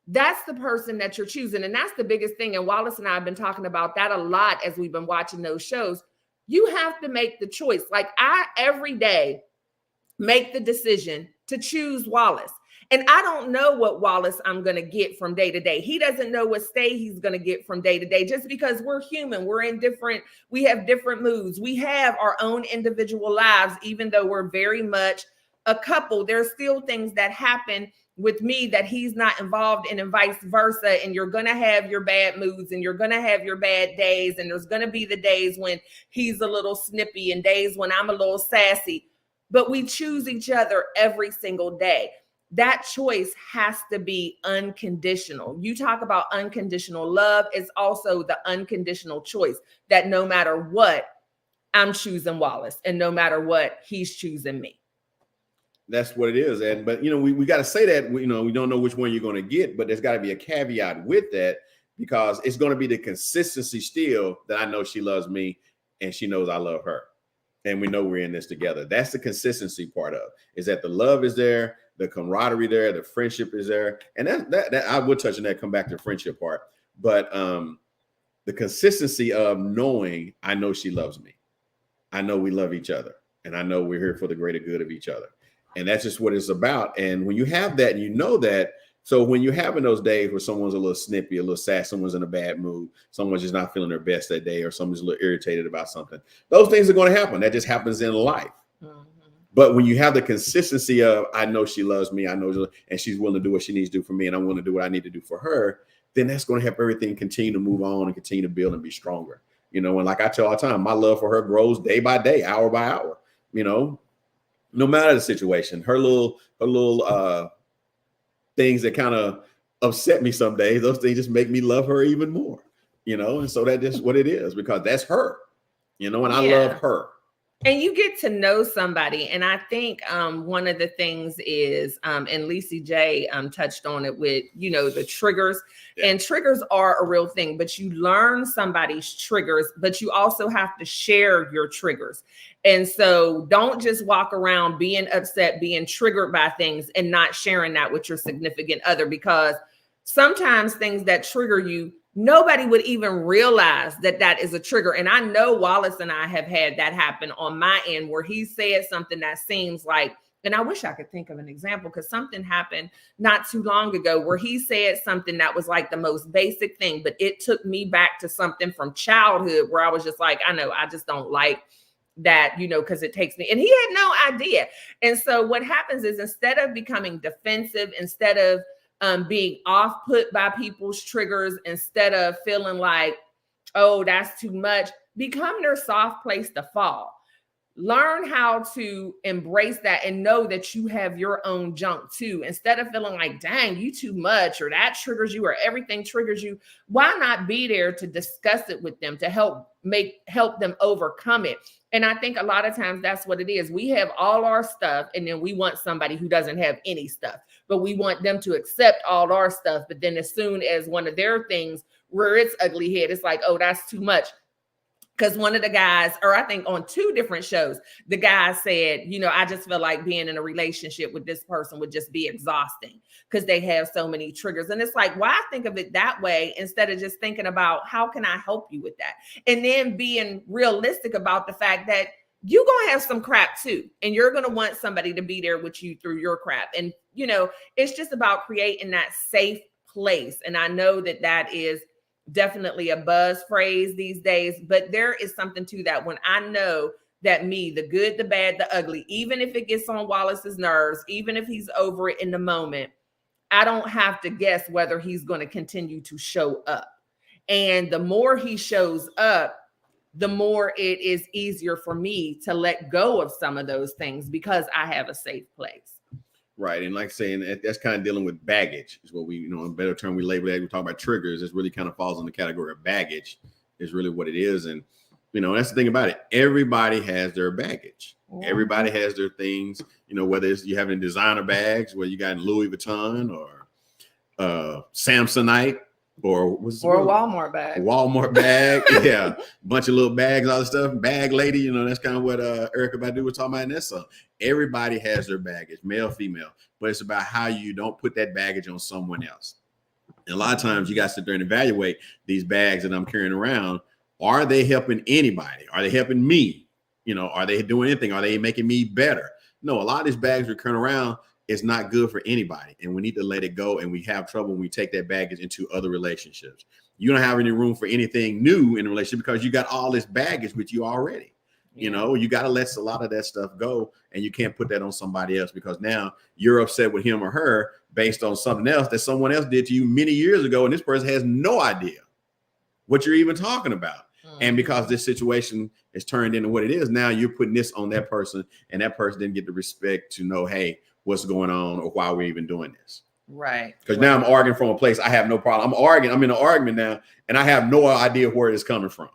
that's the person that you're choosing. And that's the biggest thing. And Wallace and I have been talking about that a lot as we've been watching those shows. You have to make the choice. Like, I every day make the decision to choose Wallace. And I don't know what Wallace I'm going to get from day to day. He doesn't know what stay he's going to get from day to day, just because we're human. We have different moods. We have our own individual lives. Even though we're very much a couple, there's still things that happen with me that he's not involved in, and vice versa. And you're going to have your bad moods and you're going to have your bad days. And there's going to be the days when he's a little snippy and days when I'm a little sassy. But we choose each other every single day. That choice has to be unconditional. You talk about unconditional love. It's also the unconditional choice that no matter what, I'm choosing Wallace, and no matter what, he's choosing me. That's what it is. But you know, we got to say that, you know, we don't know which one you're going to get, but there's got to be a caveat with that, because it's going to be the consistency still that I know she loves me and she knows I love her. And we know we're in this together. That's the consistency part of, is that the love is there, the camaraderie there, the friendship is there. And that I would touch on that, come back to the friendship part. But the consistency of knowing, I know she loves me. I know we love each other. And I know we're here for the greater good of each other. And that's just what it's about. And when you have that, and you know that, so when you're having those days where someone's a little snippy, a little sad, someone's in a bad mood, someone's just not feeling their best that day, or someone's a little irritated about something, those things are going to happen. That just happens in life. Mm-hmm. But when you have the consistency of, I know she loves me, I know, and she's willing to do what she needs to do for me, and I'm willing to do what I need to do for her, then that's going to help everything continue to move on and continue to build and be stronger. You know, and like I tell all the time, my love for her grows day by day, hour by hour. You know, no matter the situation, her little things that kind of upset me some days, those things just make me love her even more, you know? And so that's what it is, because that's her, you know, and I love her. And you get to know somebody. And I think one of the things is, and Lisa J touched on it with, you know, the triggers. Yeah. And triggers are a real thing, but you learn somebody's triggers, but you also have to share your triggers. And so don't just walk around being upset, being triggered by things and not sharing that with your significant other, because sometimes things that trigger you nobody would even realize that that is a trigger. And I know Wallace and I have had that happen on my end where he said something that seems like, and I wish I could think of an example because something happened not too long ago where he said something that was like the most basic thing, but it took me back to something from childhood where I was just like, I know, I just don't like that, you know, because it takes me, and he had no idea. And so what happens is instead of becoming defensive, instead of being off put by people's triggers, instead of feeling like, oh, that's too much, become their soft place to fall. Learn how to embrace that and know that you have your own junk too. Instead of feeling like, dang, you too much, or that triggers you, or everything triggers you, why not be there to discuss it with them, to help them overcome it? And I think a lot of times that's what it is. We have all our stuff, and then we want somebody who doesn't have any stuff, but we want them to accept all our stuff. But then as soon as one of their things rear its ugly head, it's like, oh, that's too much. Because one of the guys, or I think on 2 different shows, the guy said, you know, I just feel like being in a relationship with this person would just be exhausting because they have so many triggers. And it's like, why think of it that way instead of just thinking about how can I help you with that? And then being realistic about the fact that you're going to have some crap too. And you're going to want somebody to be there with you through your crap. And, you know, it's just about creating that safe place. And I know that that is definitely a buzz phrase these days, but there is something to that. When I know that me, the good, the bad, the ugly, even if it gets on Wallace's nerves, even if he's over it in the moment, I don't have to guess whether he's going to continue to show up. And the more he shows up, the more it is easier for me to let go of some of those things because I have a safe place. Right. And like saying that's kind of dealing with baggage is what we, you know, in a better term, we label that. We talk about triggers. It really kind of falls in the category of baggage is really what it is. And, you know, that's the thing about it. Everybody has their baggage. Yeah. Everybody has their things, you know, whether it's you having designer bags, whether you got Louis Vuitton or Samsonite or a Walmart bag. Walmart bag. Yeah. Bunch of little bags, all this stuff. Bag lady, you know, that's kind of what Erykah Badu was talking about in that song. Everybody has their baggage, male, female, but it's about how you don't put that baggage on someone else. And a lot of times you got to sit there and evaluate these bags that I'm carrying around. Are they helping anybody? Are they helping me? You know, are they doing anything? Are they making me better? No, a lot of these bags we're carrying around is not good for anybody. And we need to let it go. And we have trouble when we take that baggage into other relationships. You don't have any room for anything new in a relationship because you got all this baggage with you already. You know, you got to let a lot of that stuff go, and you can't put that on somebody else because now you're upset with him or her based on something else that someone else did to you many years ago. And this person has no idea what you're even talking about. And because this situation is turned into what it is, now you're putting this on that person, and that person didn't get the respect to know, hey, what's going on or why we're even doing this. Right. Because now I'm arguing from a place I have no problem. I'm in an argument now, and I have no idea where it's coming from.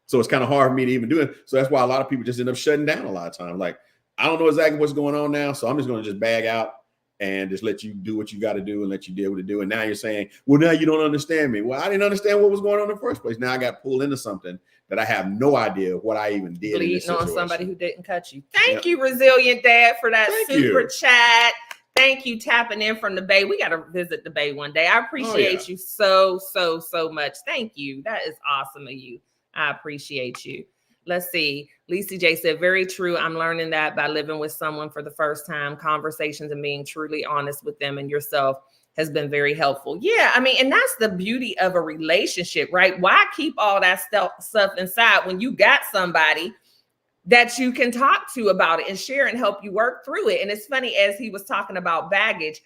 So it's kind of hard for me to even do it. So that's why a lot of people just end up shutting down a lot of times. Like, I don't know exactly what's going on now. So I'm just going to just bag out and just let you do what you got to do and let you deal with it do. And now you're saying, well, now you don't understand me. Well, I didn't understand what was going on in the first place. Now I got pulled into something that I have no idea what I even did. Bleeding on somebody who didn't cut you. Thank you, Resilient Dad, for that super chat. Thank you, tapping in from the Bay. We got to visit the Bay one day. I appreciate you so much. Thank you. That is awesome of you. I appreciate you. Let's see. Lisa J said, very true. I'm learning that by living with someone for the first time. Conversations and being truly honest with them and yourself has been very helpful. Yeah, I mean, and that's the beauty of a relationship, right? Why keep all that stuff inside when you got somebody that you can talk to about it and share and help you work through it? And it's funny, as he was talking about baggage,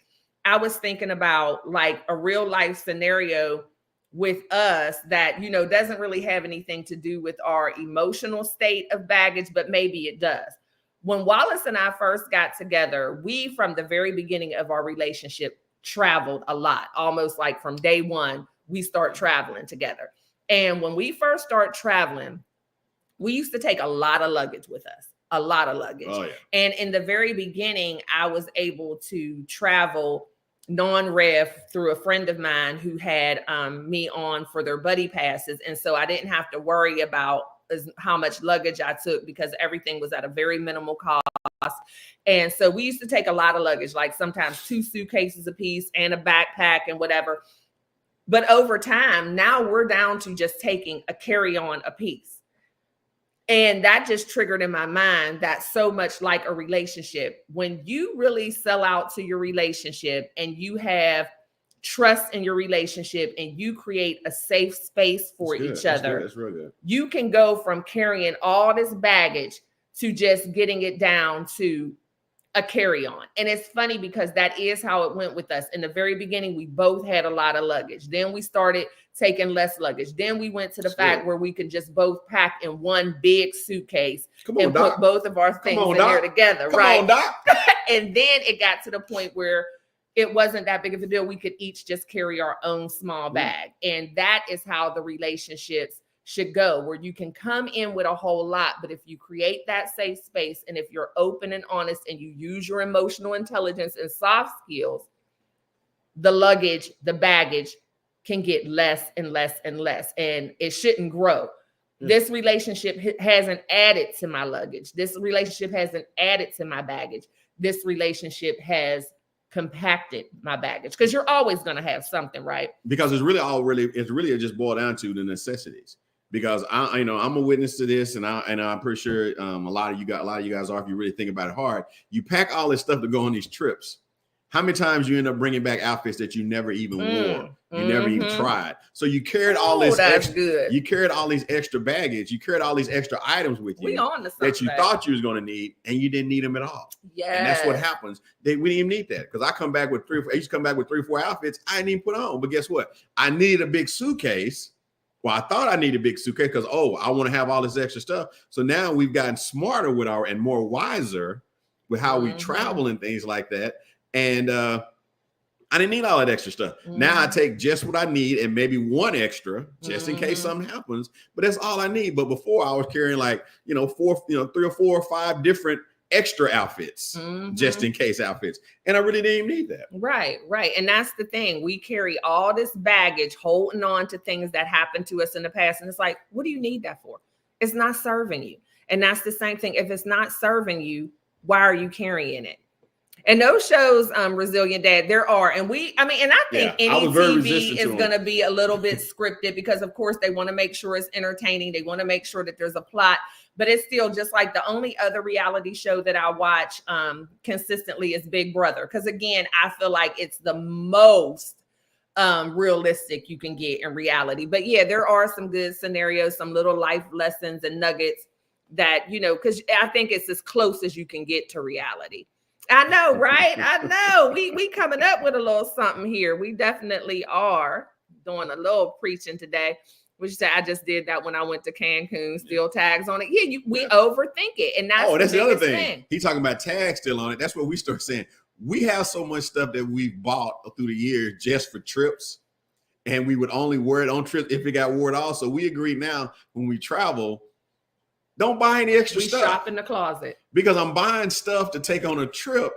I was thinking about like a real life scenario with us that, you know, doesn't really have anything to do with our emotional state of baggage, but maybe it does. When Wallace and I first got together, we, from the very beginning of our relationship, traveled a lot. Almost like from day one, we start traveling together. And when we first start traveling, we used to take a lot of luggage with us, a lot of luggage. Oh, yeah. And in the very beginning, I was able to travel non-ref through a friend of mine who had me on for their buddy passes. And so I didn't have to worry about how much luggage I took because everything was at a very minimal cost. And so we used to take a lot of luggage, like sometimes 2 suitcases a piece and a backpack and whatever. But over time, now we're down to just taking a carry-on a piece. And that just triggered in my mind that so much like a relationship, when you really sell out to your relationship and you have trust in your relationship and you create a safe space for each other, that's real good. You can go from carrying all this baggage to just getting it down to a carry-on. And it's funny because that is how it went with us. In the very beginning, we both had a lot of luggage. Then we started taking less luggage. Then we went to the fact where we could just both pack in one big suitcase and put both of our things in there together. Come on, Doc. And then it got to the point where it wasn't that big of a deal. We could each just carry our own small bag. And that is how the relationships should go, where you can come in with a whole lot, but if you create that safe space and if you're open and honest and you use your emotional intelligence and soft skills, the luggage, the baggage can get less and less and less, and it shouldn't grow. This relationship hasn't added to my luggage. This relationship hasn't added to my baggage. This relationship has compacted my baggage, because you're always going to have something, right? Because it's really just boiled down to the necessities. Because I'm a witness to this, and I'm pretty sure a lot of you guys are, if you really think about it hard. You pack all this stuff to go on these trips. How many times you end up bringing back outfits that you never even wore, you never even tried? So you carried all this extra. You carried all these extra baggage. You carried all these extra items with you that you thought you was going to need, and you didn't need them at all. Yeah, and that's what happens. We didn't even need that, because I come back with 3 or 4 outfits I didn't even put on. But guess what? I needed a big suitcase. Well, I thought I needed a big suitcase because, I want to have all this extra stuff. So now we've gotten smarter and more wiser with how we travel and things like that. And I didn't need all that extra stuff. Now I take just what I need and maybe one extra just in case something happens. But that's all I need. But before, I was carrying 3 or 4 or 5 different extra outfits, just in case outfits. And I really didn't even need that. Right. And that's the thing. We carry all this baggage holding on to things that happened to us in the past. And it's like, what do you need that for? It's not serving you. And that's the same thing. If it's not serving you, why are you carrying it? And those shows, Resilient Dad, there are. And I think any TV is going to be a little bit scripted, because, of course, they want to make sure it's entertaining. They want to make sure that there's a plot. But it's still just like the only other reality show that I watch consistently is Big Brother. Because, again, I feel like it's the most realistic you can get in reality. But, yeah, there are some good scenarios, some little life lessons and nuggets that, because I think it's as close as you can get to reality. I know, right? I know. We coming up with a little something here. We definitely are doing a little preaching today. Which I just did that when I went to Cancun. Still tags on it. Yeah, we overthink it, and that's the other thing. He's talking about tags still on it. That's what we start saying. We have so much stuff that we've bought through the years just for trips, and we would only wear it on trips if it got worn off. So we agree now, when we travel, don't buy any extra stuff. We shop in the closet, because I'm buying stuff to take on a trip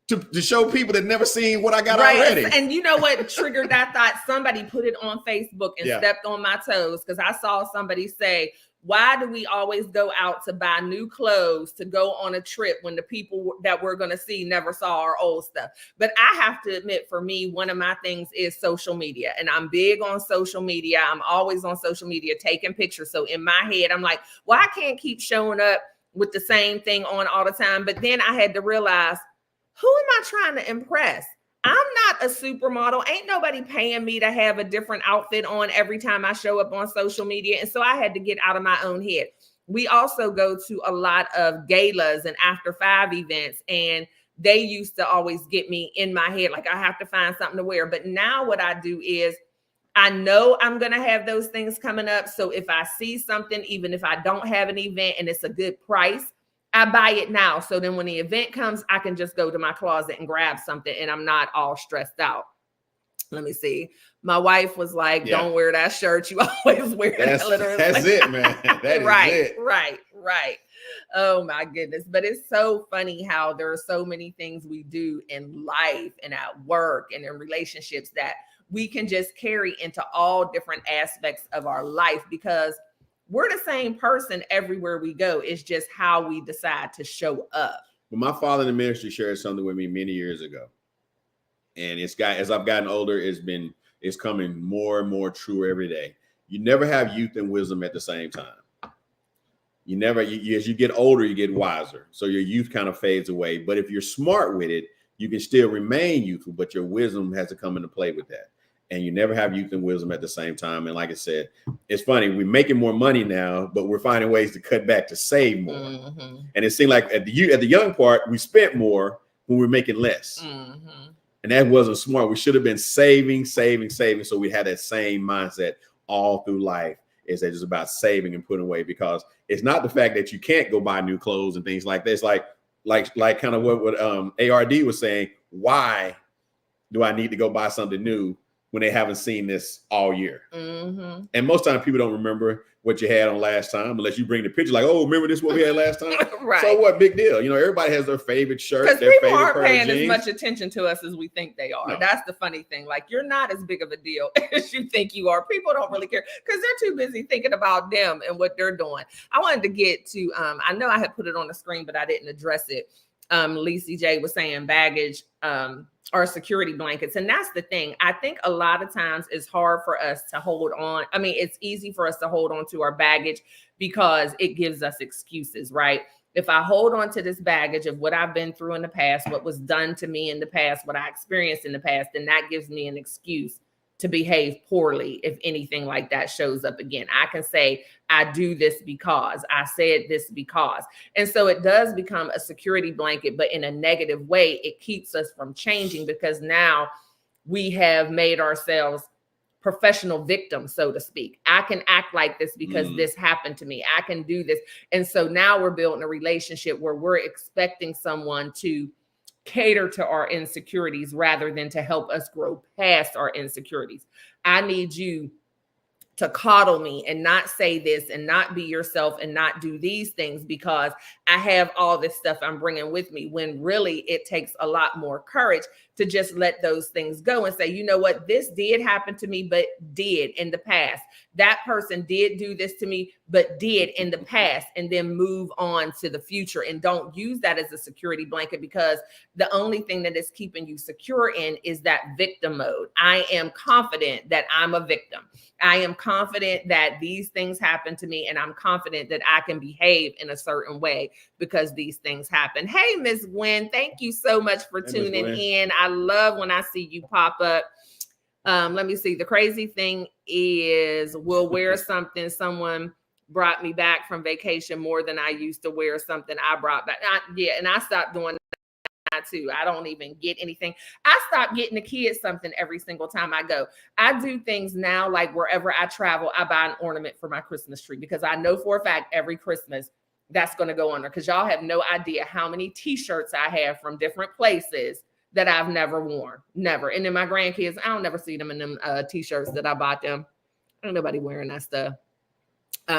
to show people that never seen what I got already. And you know what triggered that thought? Somebody put it on Facebook and stepped on my toes, because I saw somebody say, why do we always go out to buy new clothes to go on a trip when the people that we're going to see never saw our old stuff? But I have to admit, for me, one of my things is social media. And I'm big on social media. I'm always on social media taking pictures. So in my head, I'm like, well, I can't keep showing up with the same thing on all the time. But then I had to realize, who am I trying to impress? I'm not a supermodel. Ain't nobody paying me to have a different outfit on every time I show up on social media. And so I had to get out of my own head. We also go to a lot of galas and after 5 events, and they used to always get me in my head, like I have to find something to wear. But now what I do is, I know I'm going to have those things coming up. So if I see something, even if I don't have an event and it's a good price, I buy it now. So then when the event comes, I can just go to my closet and grab something, and I'm not all stressed out. Let me see. My wife was like, don't wear that shirt. You always wear that. That's it, man. That is it. Right. Oh my goodness. But it's so funny how there are so many things we do in life and at work and in relationships that we can just carry into all different aspects of our life, because we're the same person everywhere we go. It's just how we decide to show up. Well, my father in the ministry shared something with me many years ago. And as I've gotten older, it's been is coming more and more true every day. You never have youth and wisdom at the same time. You never, as you get older, you get wiser. So your youth kind of fades away. But if you're smart with it, you can still remain youthful, but your wisdom has to come into play with that. And you never have youth and wisdom at the same time. And like I said, it's funny, we're making more money now, but we're finding ways to cut back to save more. Mm-hmm. And it seemed like at the young part, we spent more when we were making less. Mm-hmm. And that wasn't smart. We should have been saving. So we had that same mindset all through life. Is that it's about saving and putting away, because it's not the fact that you can't go buy new clothes and things like this. Like kind of what ARD was saying. Why do I need to go buy something new when they haven't seen this all year? Mm-hmm. And most times people don't remember what you had on last time unless you bring the picture like, oh, remember this what we had last time? Right. So what, big deal? You know, everybody has their favorite shirt. Because people aren't paying as much attention to us as we think they are. No. That's the funny thing. Like, you're not as big of a deal as you think you are. People don't really care because they're too busy thinking about them and what they're doing. I wanted to get to, I know I had put it on the screen, but I didn't address it. Lacey J was saying baggage or security blankets. And that's the thing. I think a lot of times it's hard for us to hold on. I mean, it's easy for us to hold on to our baggage because it gives us excuses, right? If I hold on to this baggage of what I've been through in the past, what was done to me in the past, what I experienced in the past, then that gives me an excuse to behave poorly if anything like that shows up again. I can say, I do this because, I said this because. And so it does become a security blanket, but in a negative way, it keeps us from changing because now we have made ourselves professional victims, so to speak. I can act like this because this happened to me. I can do this. And so now we're building a relationship where we're expecting someone to cater to our insecurities rather than to help us grow past our insecurities. I need you to coddle me and not say this and not be yourself and not do these things because I have all this stuff I'm bringing with me, when really it takes a lot more courage to just let those things go and say, you know what, this did happen to me, but did in the past. That person did do this to me, but did in the past, and then move on to the future. And don't use that as a security blanket, because the only thing that is keeping you secure in is that victim mode. I am confident that I'm a victim. I am confident that these things happen to me, and I'm confident that I can behave in a certain way because these things happen. Hey, Miss Gwen, thank you so much for tuning in. I love when I see you pop up. Let me see. The crazy thing is we'll wear something someone brought me back from vacation more than I used to wear something I brought back. And I stopped doing that too. I don't even get anything. I stopped getting the kids something every single time I go. I do things now, like wherever I travel, I buy an ornament for my Christmas tree, because I know for a fact every Christmas that's going to go on there, because y'all have no idea how many t-shirts I have from different places that I've never worn. Never. And then my grandkids, I don't never see them in them t-shirts that I bought them. Ain't nobody wearing that stuff.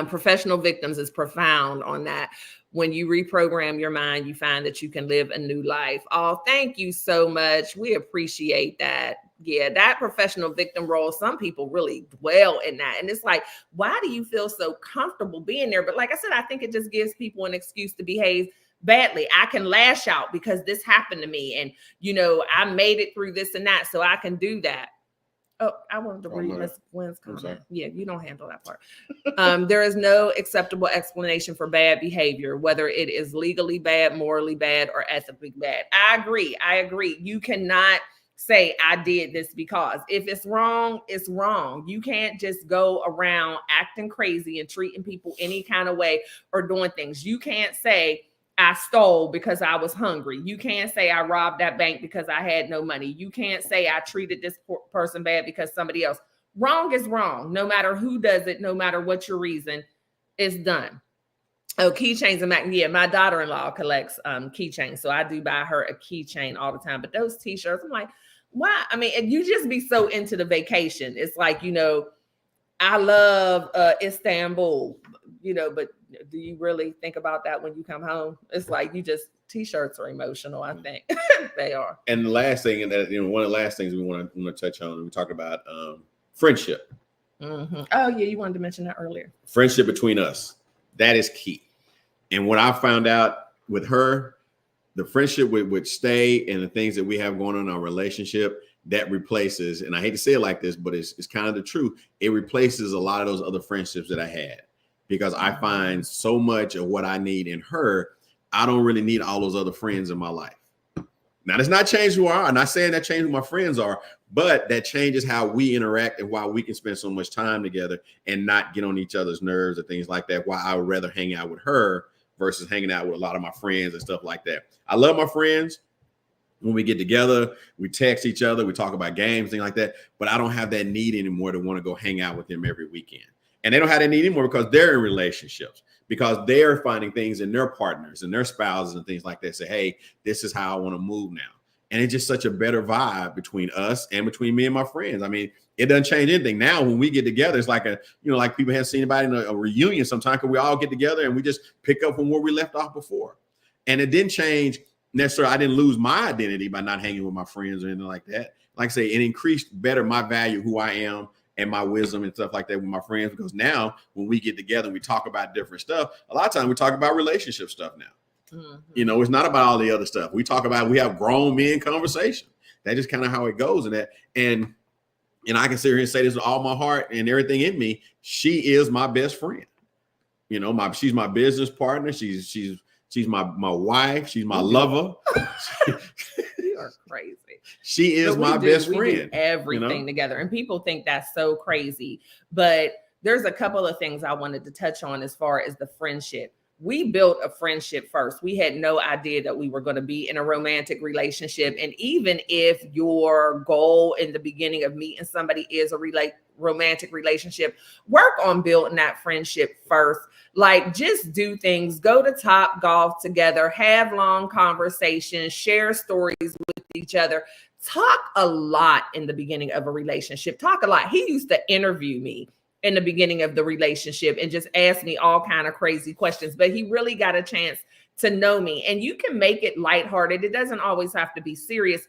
Professional victims is profound on that. When you reprogram your mind, you find that you can live a new life. Oh, thank you so much. We appreciate that. Yeah, that professional victim role, some people really dwell in that. And it's like, why do you feel so comfortable being there? But like I said, I think it just gives people an excuse to behave badly. I can lash out because this happened to me. And, you know, I made it through this and that, so I can do that. Oh, I wanted to read Miss Gwen's comment. Yeah, you don't handle that part. There is no acceptable explanation for bad behavior, whether it is legally bad, morally bad, or ethically bad. I agree. You cannot say I did this because. If it's wrong, it's wrong. You can't just go around acting crazy and treating people any kind of way or doing things. You can't say I stole because I was hungry. You can't say I robbed that bank because I had no money. You can't say I treated this person bad because somebody else. Wrong is wrong. No matter who does it, no matter what your reason, it's done. Oh, keychains and magnets. Yeah, my daughter-in-law collects keychains, so I do buy her a keychain all the time. But those t-shirts, I'm like, why? I mean, you just be so into the vacation. It's like, you know, I love Istanbul, you know, but do you really think about that when you come home? It's like you just, t-shirts are emotional, I think. They are. And the last thing, and that, you know, one of the last things we want to touch on, we talk about friendship. Mm-hmm. Oh yeah, you wanted to mention that earlier. Friendship between us, that is key. And what I found out with her, the friendship would stay, and the things that we have going on in our relationship, that replaces, and I hate to say it like this, but it's kind of the truth. It replaces a lot of those other friendships that I had, because I find so much of what I need in her. I don't really need all those other friends in my life. Now, that's not change who I are. I'm not saying that change who my friends are, but that changes how we interact and why we can spend so much time together and not get on each other's nerves or things like that. Why I would rather hang out with her versus hanging out with a lot of my friends and stuff like that. I love my friends. When we get together, we text each other, we talk about games, things like that. But I don't have that need anymore to want to go hang out with them every weekend. And they don't have that need anymore because they're in relationships, because they're finding things in their partners and their spouses and things like that. Say, hey, this is how I want to move now. And it's just such a better vibe between us and between me and my friends. I mean, it doesn't change anything. Now, when we get together, it's like like people haven't seen anybody in a reunion sometimes, because we all get together and we just pick up from where we left off before. And it didn't change necessarily. I didn't lose my identity by not hanging with my friends or anything like that. Like I say, it increased better my value, who I am, and my wisdom and stuff like that with my friends, because now when we get together and we talk about different stuff, a lot of times we talk about relationship stuff now. Mm-hmm. It's not about all the other stuff. We have grown men conversation. That's just kind of how it goes. And I can sit here and say this with all my heart and everything in me. She is my best friend. She's my business partner. She's my wife. She's my lover. You are crazy. She is my best friend. We do everything together. And people think that's so crazy. But there's a couple of things I wanted to touch on as far as the friendship. We built a friendship first. We had no idea that we were going to be in a romantic relationship. And even if your goal in the beginning of meeting somebody is a romantic relationship, work on building that friendship first. Like, just do things, go to Top Golf together, have long conversations, share stories with each other, talk a lot in the beginning of a relationship, talk a lot. He used to interview me in the beginning of the relationship and just ask me all kind of crazy questions, but he really got a chance to know me. And you can make it lighthearted. It doesn't always have to be serious,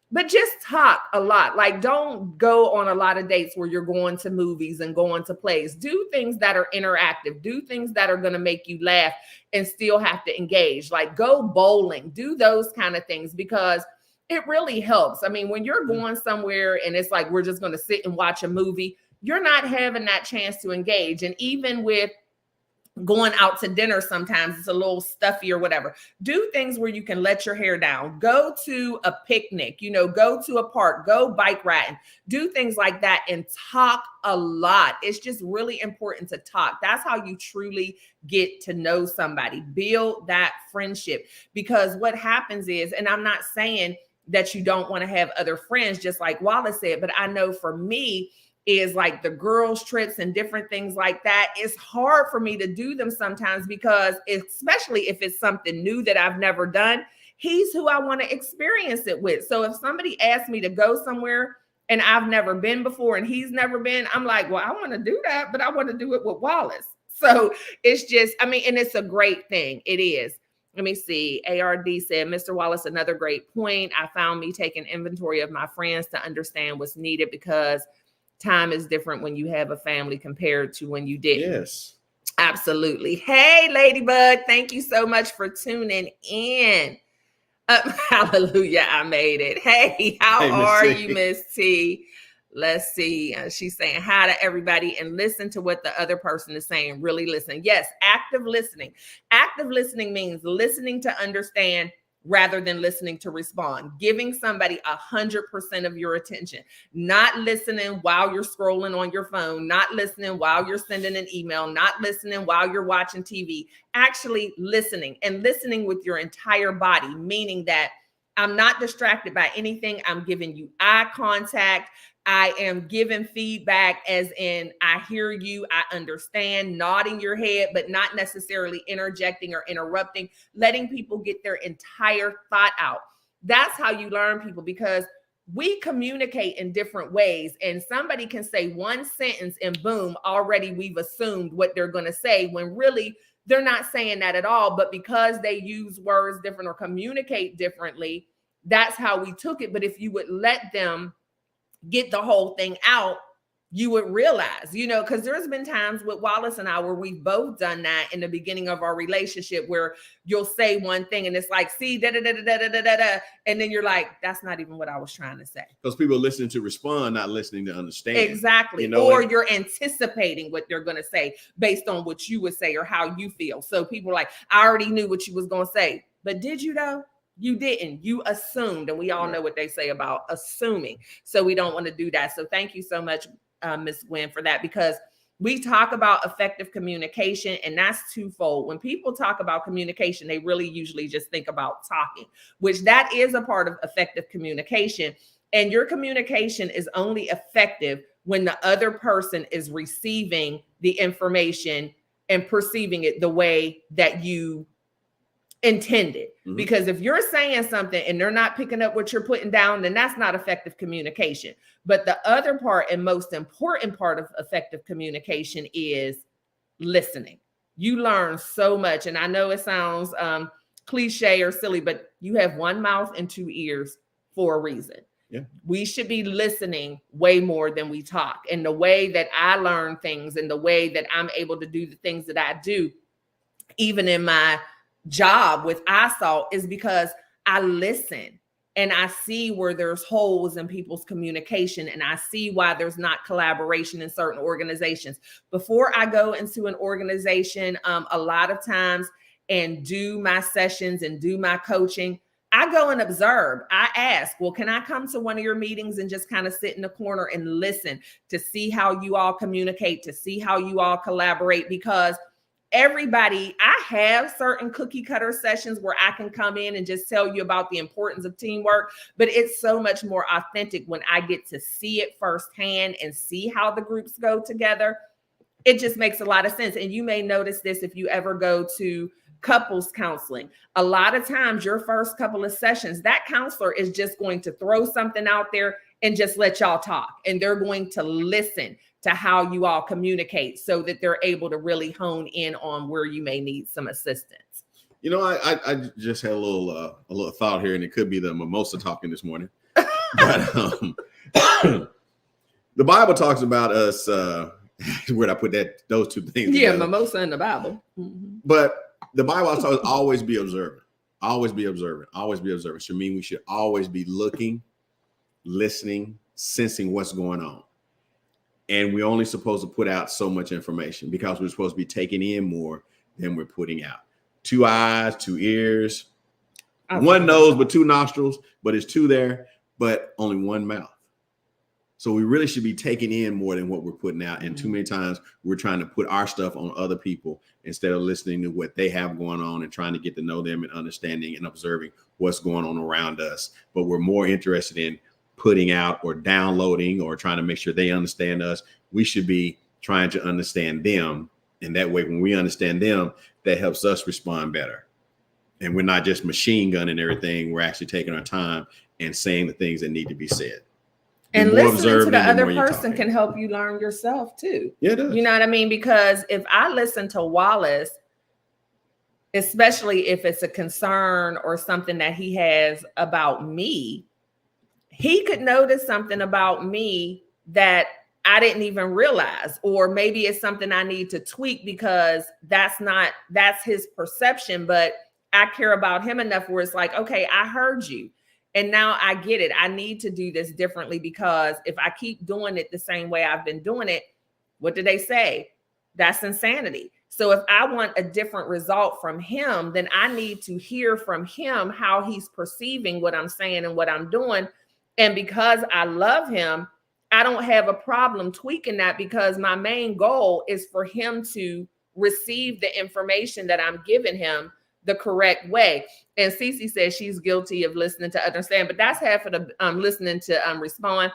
but just talk a lot. Like, don't go on a lot of dates where you're going to movies and going to plays. Do things that are interactive. Do things that are going to make you laugh and still have to engage. Like, go bowling. Do those kind of things, because it really helps. I mean, when you're going somewhere and it's like, we're just going to sit and watch a movie, you're not having that chance to engage. And even with going out to dinner, sometimes it's a little stuffy or whatever. Do things where you can let your hair down. Go to a picnic, go to a park, go bike riding, do things like that, and talk a lot. It's just really important to talk. That's how you truly get to know somebody, build that friendship. Because what happens is, and I'm not saying that you don't want to have other friends, just like Wallace said, but I know for me, is like the girls' trips and different things like that. It's hard for me to do them sometimes, because especially if it's something new that I've never done, he's who I want to experience it with. So if somebody asks me to go somewhere and I've never been before and he's never been, I'm like, well, I want to do that, but I want to do it with Wallace. So it's just, and it's a great thing. It is. Let me see. ARD said, Mr. Wallace, another great point. I found me taking inventory of my friends to understand what's needed, because time is different when you have a family compared to when you didn't. Yes. Absolutely. Hey, Ladybug, thank you so much for tuning in. Hallelujah, I made it. Hey, how are you, Miss T? Let's see. She's saying hi to everybody and listen to what the other person is saying. Really listen. Yes, active listening. Active listening means listening to understand rather than listening to respond, giving somebody 100% of your attention, not listening while you're scrolling on your phone, not listening while you're sending an email, not listening while you're watching TV, actually listening, and listening with your entire body, meaning that I'm not distracted by anything. I'm giving you eye contact. I am giving feedback, as in I hear you, I understand, nodding your head, but not necessarily interjecting or interrupting, letting people get their entire thought out. That's how you learn people, because we communicate in different ways, and somebody can say one sentence and boom, already we've assumed what they're going to say, when really they're not saying that at all. But because they use words different or communicate differently, that's how we took it. But if you would let them get the whole thing out, you would realize, because there's been times with Wallace and I where we've both done that in the beginning of our relationship, where you'll say one thing and it's like, see, da da da da da da da da, and then you're like, that's not even what I was trying to say. Because people are listening to respond, not listening to understand. Exactly. Or you're anticipating what they're going to say based on what you would say or how you feel. So people are like, I already knew what you was going to say, but did you though? You didn't. You assumed, and we all know what they say about assuming. So we don't want to do that. So thank you so much, Ms. Gwen, for that, because we talk about effective communication, and that's twofold. When people talk about communication, they really usually just think about talking, which that is a part of effective communication. And your communication is only effective when the other person is receiving the information and perceiving it the way that you intended. Mm-hmm. Because if you're saying something and they're not picking up what you're putting down, then that's not effective communication. But the other part and most important part of effective communication is listening. You learn so much. And I know it sounds cliche or silly, but you have one mouth and two ears for a reason. Yeah. We should be listening way more than we talk. And the way that I learn things and the way that I'm able to do the things that I do, even in my job with ISALT, is because I listen and I see where there's holes in people's communication, and I see why there's not collaboration in certain organizations. Before I go into an organization, a lot of times, and do my sessions and do my coaching, I go and observe. I ask, well, can I come to one of your meetings and just kind of sit in the corner and listen to see how you all communicate, to see how you all collaborate? Because everybody, I have certain cookie cutter sessions where I can come in and just tell you about the importance of teamwork, but it's so much more authentic when I get to see it firsthand and see how the groups go together. It just makes a lot of sense. And you may notice this if you ever go to couples counseling. A lot of times your first couple of sessions, that counselor is just going to throw something out there and just let y'all talk. And they're going to listen to how you all communicate so that they're able to really hone in on where you may need some assistance. You know, I just had a little thought here, and it could be the mimosa talking this morning. But the Bible talks about us. Where'd I put those two things? Yeah, together? mimosa in the Bible. Mm-hmm. But the Bible also always be observant. Always be observant. Always be observant. Should mean we should always be looking, listening, sensing what's going on. And we're only supposed to put out so much information because we're supposed to be taking in more than we're putting out. 2 eyes, 2 ears, one nose, but 2 nostrils, but it's 2 there, but only 1 mouth. So we really should be taking in more than what we're putting out. And too many times we're trying to put our stuff on other people instead of listening to what they have going on and trying to get to know them and understanding and observing what's going on around us. But we're more interested in putting out or downloading or trying to make sure they understand us. We should be trying to understand them. And that way, when we understand them, that helps us respond better. And we're not just machine gunning everything. We're actually taking our time and saying the things that need to be said. And listening to the other person can help you learn yourself too. Yeah, it does. You know what I mean? Because if I listen to Wallace, especially if it's a concern or something that he has about me, he could notice something about me that I didn't even realize, or maybe it's something I need to tweak because that's his perception, but I care about him enough where it's like, okay, I heard you. And now I get it. I need to do this differently because if I keep doing it the same way I've been doing it, what do they say? That's insanity. So if I want a different result from him, then I need to hear from him how he's perceiving what I'm saying and what I'm doing. And because I love him, I don't have a problem tweaking that because my main goal is for him to receive the information that I'm giving him the correct way. And Cece says she's guilty of listening to understand, but that's half of the listening to respond.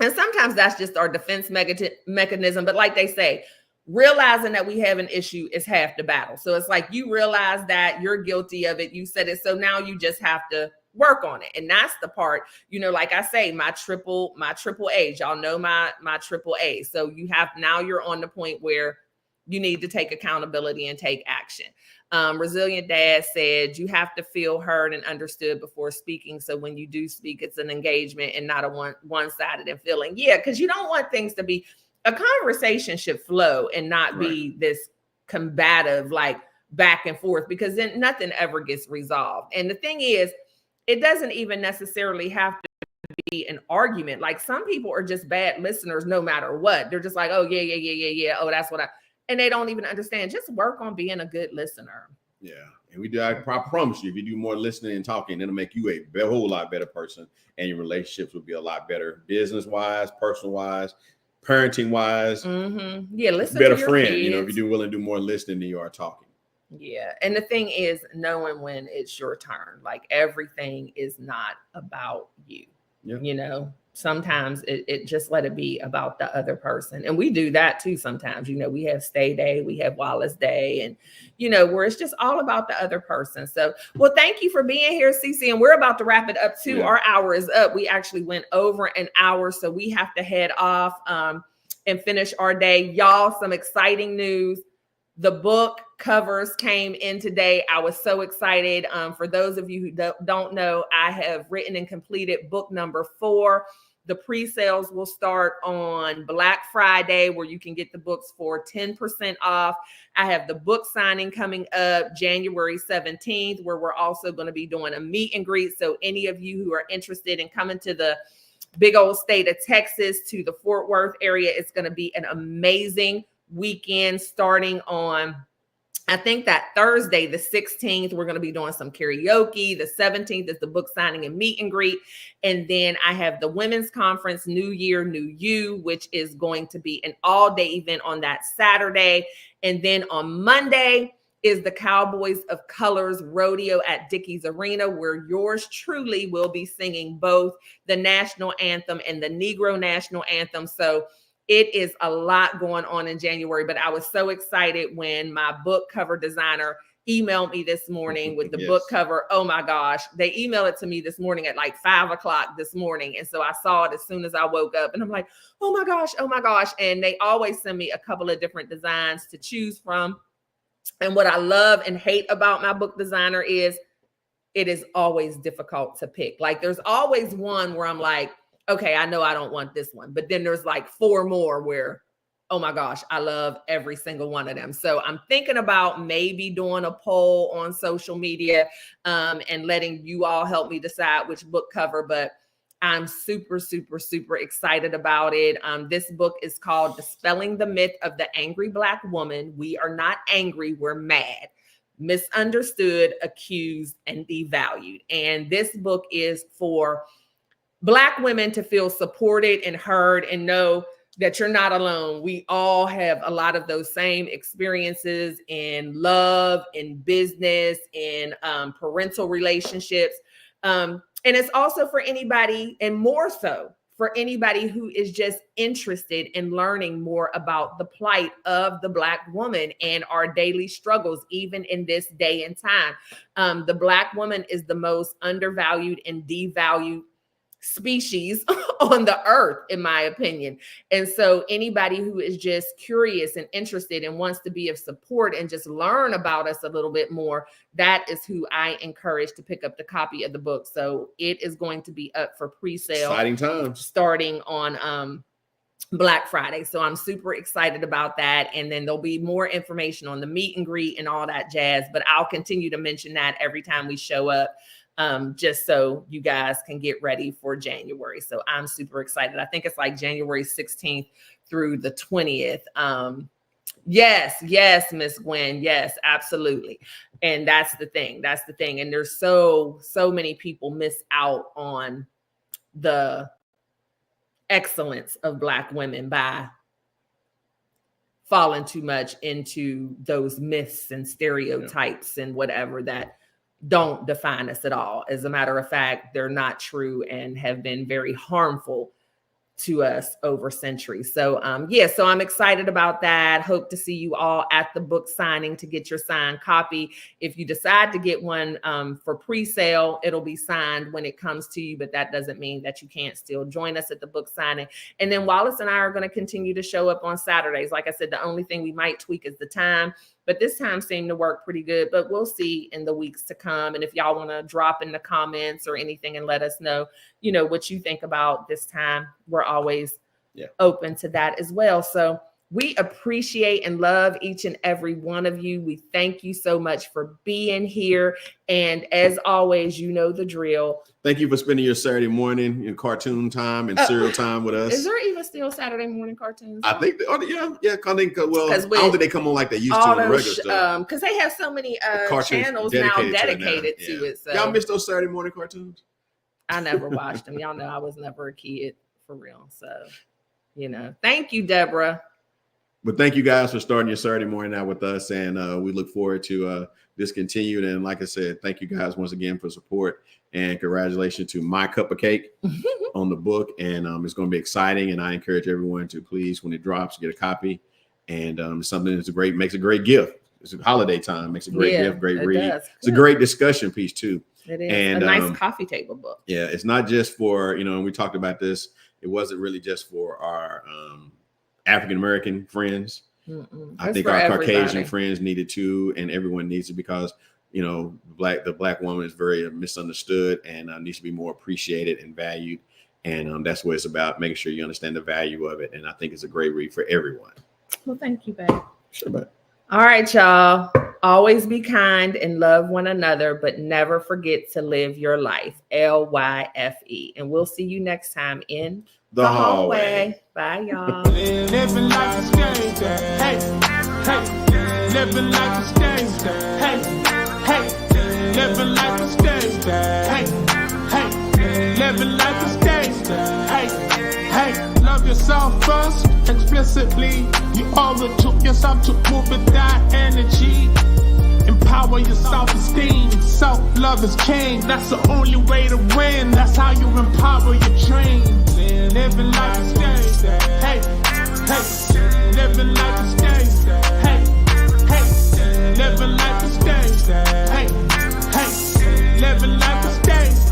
And sometimes that's just our defense mechanism. But like they say, realizing that we have an issue is half the battle. So it's like you realize that you're guilty of it. You said it. So now you just have to work on it. And that's the part, like I say, my triple A, y'all know my triple A. So you're on the point where you need to take accountability and take action. Resilient Dad said you have to feel heard and understood before speaking. So when you do speak, it's an engagement and not a one-sided feeling. Yeah, because you don't want things to be, a conversation should flow and not be this combative, like back and forth, because then nothing ever gets resolved. And the thing is, it doesn't even necessarily have to be an argument. Like some people are just bad listeners no matter what. They're just like, oh, yeah. Oh, that's what and they don't even understand. Just work on being a good listener. Yeah. And we do, I promise you, if you do more listening and talking, it'll make you a whole lot better person, and your relationships will be a lot better, business-wise, personal-wise, parenting-wise. Yeah, listen better to your friend, kids. if you do willing to do more listening than you are talking. Yeah. And the thing is, knowing when it's your turn, like everything is not about you. Yeah. Sometimes it just let it be about the other person. And we do that too sometimes. We have Stay Day, we have Wallace Day, and where it's just all about the other person. So, well, thank you for being here, Cece. And we're about to wrap it up too. Yeah. Our hour is up. We actually went over an hour, so we have to head off and finish our day. Y'all, some exciting news. The book covers came in today. I was so excited. For those of you who don't know, I have written and completed book number 4. The pre-sales will start on Black Friday, where you can get the books for 10% off. I have the book signing coming up January 17th, where we're also going to be doing a meet and greet. So any of you who are interested in coming to the big old state of Texas, to the Fort Worth area, it's going to be an amazing weekend starting on, I think, that Thursday, the 16th. We're going to be doing some karaoke. The 17th is the book signing and meet and greet. And then I have the women's conference, New Year, New You, which is going to be an all-day event on that Saturday. And then on Monday is the Cowboys of Colors rodeo at Dickies Arena, where yours truly will be singing both the national anthem and the Negro national anthem. So it is a lot going on in January, but I was so excited when my book cover designer emailed me this morning with the book cover. Oh my gosh. They emailed it to me this morning at like 5 o'clock this morning. And so I saw it as soon as I woke up, and I'm like, oh my gosh. And they always send me a couple of different designs to choose from. And what I love and hate about my book designer is it is always difficult to pick. Like there's always one where I'm like, okay, I know I don't want this one. But then there's like 4 more where, oh my gosh, I love every single one of them. So I'm thinking about maybe doing a poll on social media and letting you all help me decide which book cover. But I'm super excited about it. This book is called Dispelling the Myth of the Angry Black Woman. We are not angry, we're mad. Misunderstood, accused, and devalued. And this book is for Black women to feel supported and heard and know that you're not alone. We all have a lot of those same experiences in love, in business, in parental relationships. And it's also for anybody, and more so for anybody who is just interested in learning more about the plight of the Black woman and our daily struggles, even in this day and time. The Black woman is the most undervalued and devalued species on the earth, in my opinion. And so anybody who is just curious and interested and wants to be of support and just learn about us a little bit more, that is who I encourage to pick up the copy of the book. So it is going to be up for pre-sale. Exciting times. Starting on Black Friday. So I'm super excited about that. And then there'll be more information on the meet and greet and all that jazz, but I'll continue to mention that every time we show up. Just so you guys can get ready for January. So I'm super excited. I think it's like January 16th through the 20th. Yes, Miss Gwen. Yes, absolutely. And that's the thing. And there's so many people miss out on the excellence of Black women by falling too much into those myths and stereotypes and whatever that don't define us at all. As a matter of fact, they're not true and have been very harmful to us over centuries. So so I'm excited about that. Hope to see you all at the book signing to get your signed copy. If you decide to get one for pre-sale, it'll be signed when it comes to you, but that doesn't mean that you can't still join us at the book signing. And then Wallace and I are going to continue to show up on Saturdays. Like I said, the only thing we might tweak is the time, but this time seemed to work pretty good, but we'll see in the weeks to come. And if y'all want to drop in the comments or anything and let us know, what you think about this time, we're always open to that as well. So we appreciate and love each and every one of you. We thank you so much for being here. And as always, you know the drill. Thank you for spending your Saturday morning in cartoon time and cereal time with us. Is there even still Saturday morning cartoons? I think, I don't think they come on like they used to on the regular stuff. Because they have so many channels now dedicated to it. So. Y'all miss those Saturday morning cartoons? I never watched them. Y'all know I was never a kid for real. So, thank you, Deborah. But thank you guys for starting your Saturday morning out with us. And we look forward to this continued. And like I said, thank you guys once again for support. And congratulations to My Cup of Cake on the book. And it's going to be exciting. And I encourage everyone to please, when it drops, get a copy. And something that's makes a great gift. It's a holiday time, makes a great gift, great read. It's a great discussion piece too. It is and, a nice coffee table book. Yeah, it's not just for, and we talked about this. It wasn't really just for our African-American friends. I think our Caucasian friends needed to, and everyone needs it because, the black woman is very misunderstood and needs to be more appreciated and valued. And that's what it's about, making sure you understand the value of it. And I think it's a great read for everyone. Well, thank you, babe. Sure, babe. All right, y'all. Always be kind and love one another, but never forget to live your life. LYFE. And we'll see you next time in The Hallway. Bye, y'all. Living life is gangsta. Hey, hey. Living life is gangsta. Hey, hey. Living life is gangsta. Hey, hey. Living life is gangsta. Hey, hey. Love yourself first, explicitly. You owe it to yourself to move with that energy. Empower your self-esteem. Self-love is king. That's the only way to win. That's how you empower your dreams. Living life is gangsta. Hey, hey. Living life is gangsta. Hey, hey. Living life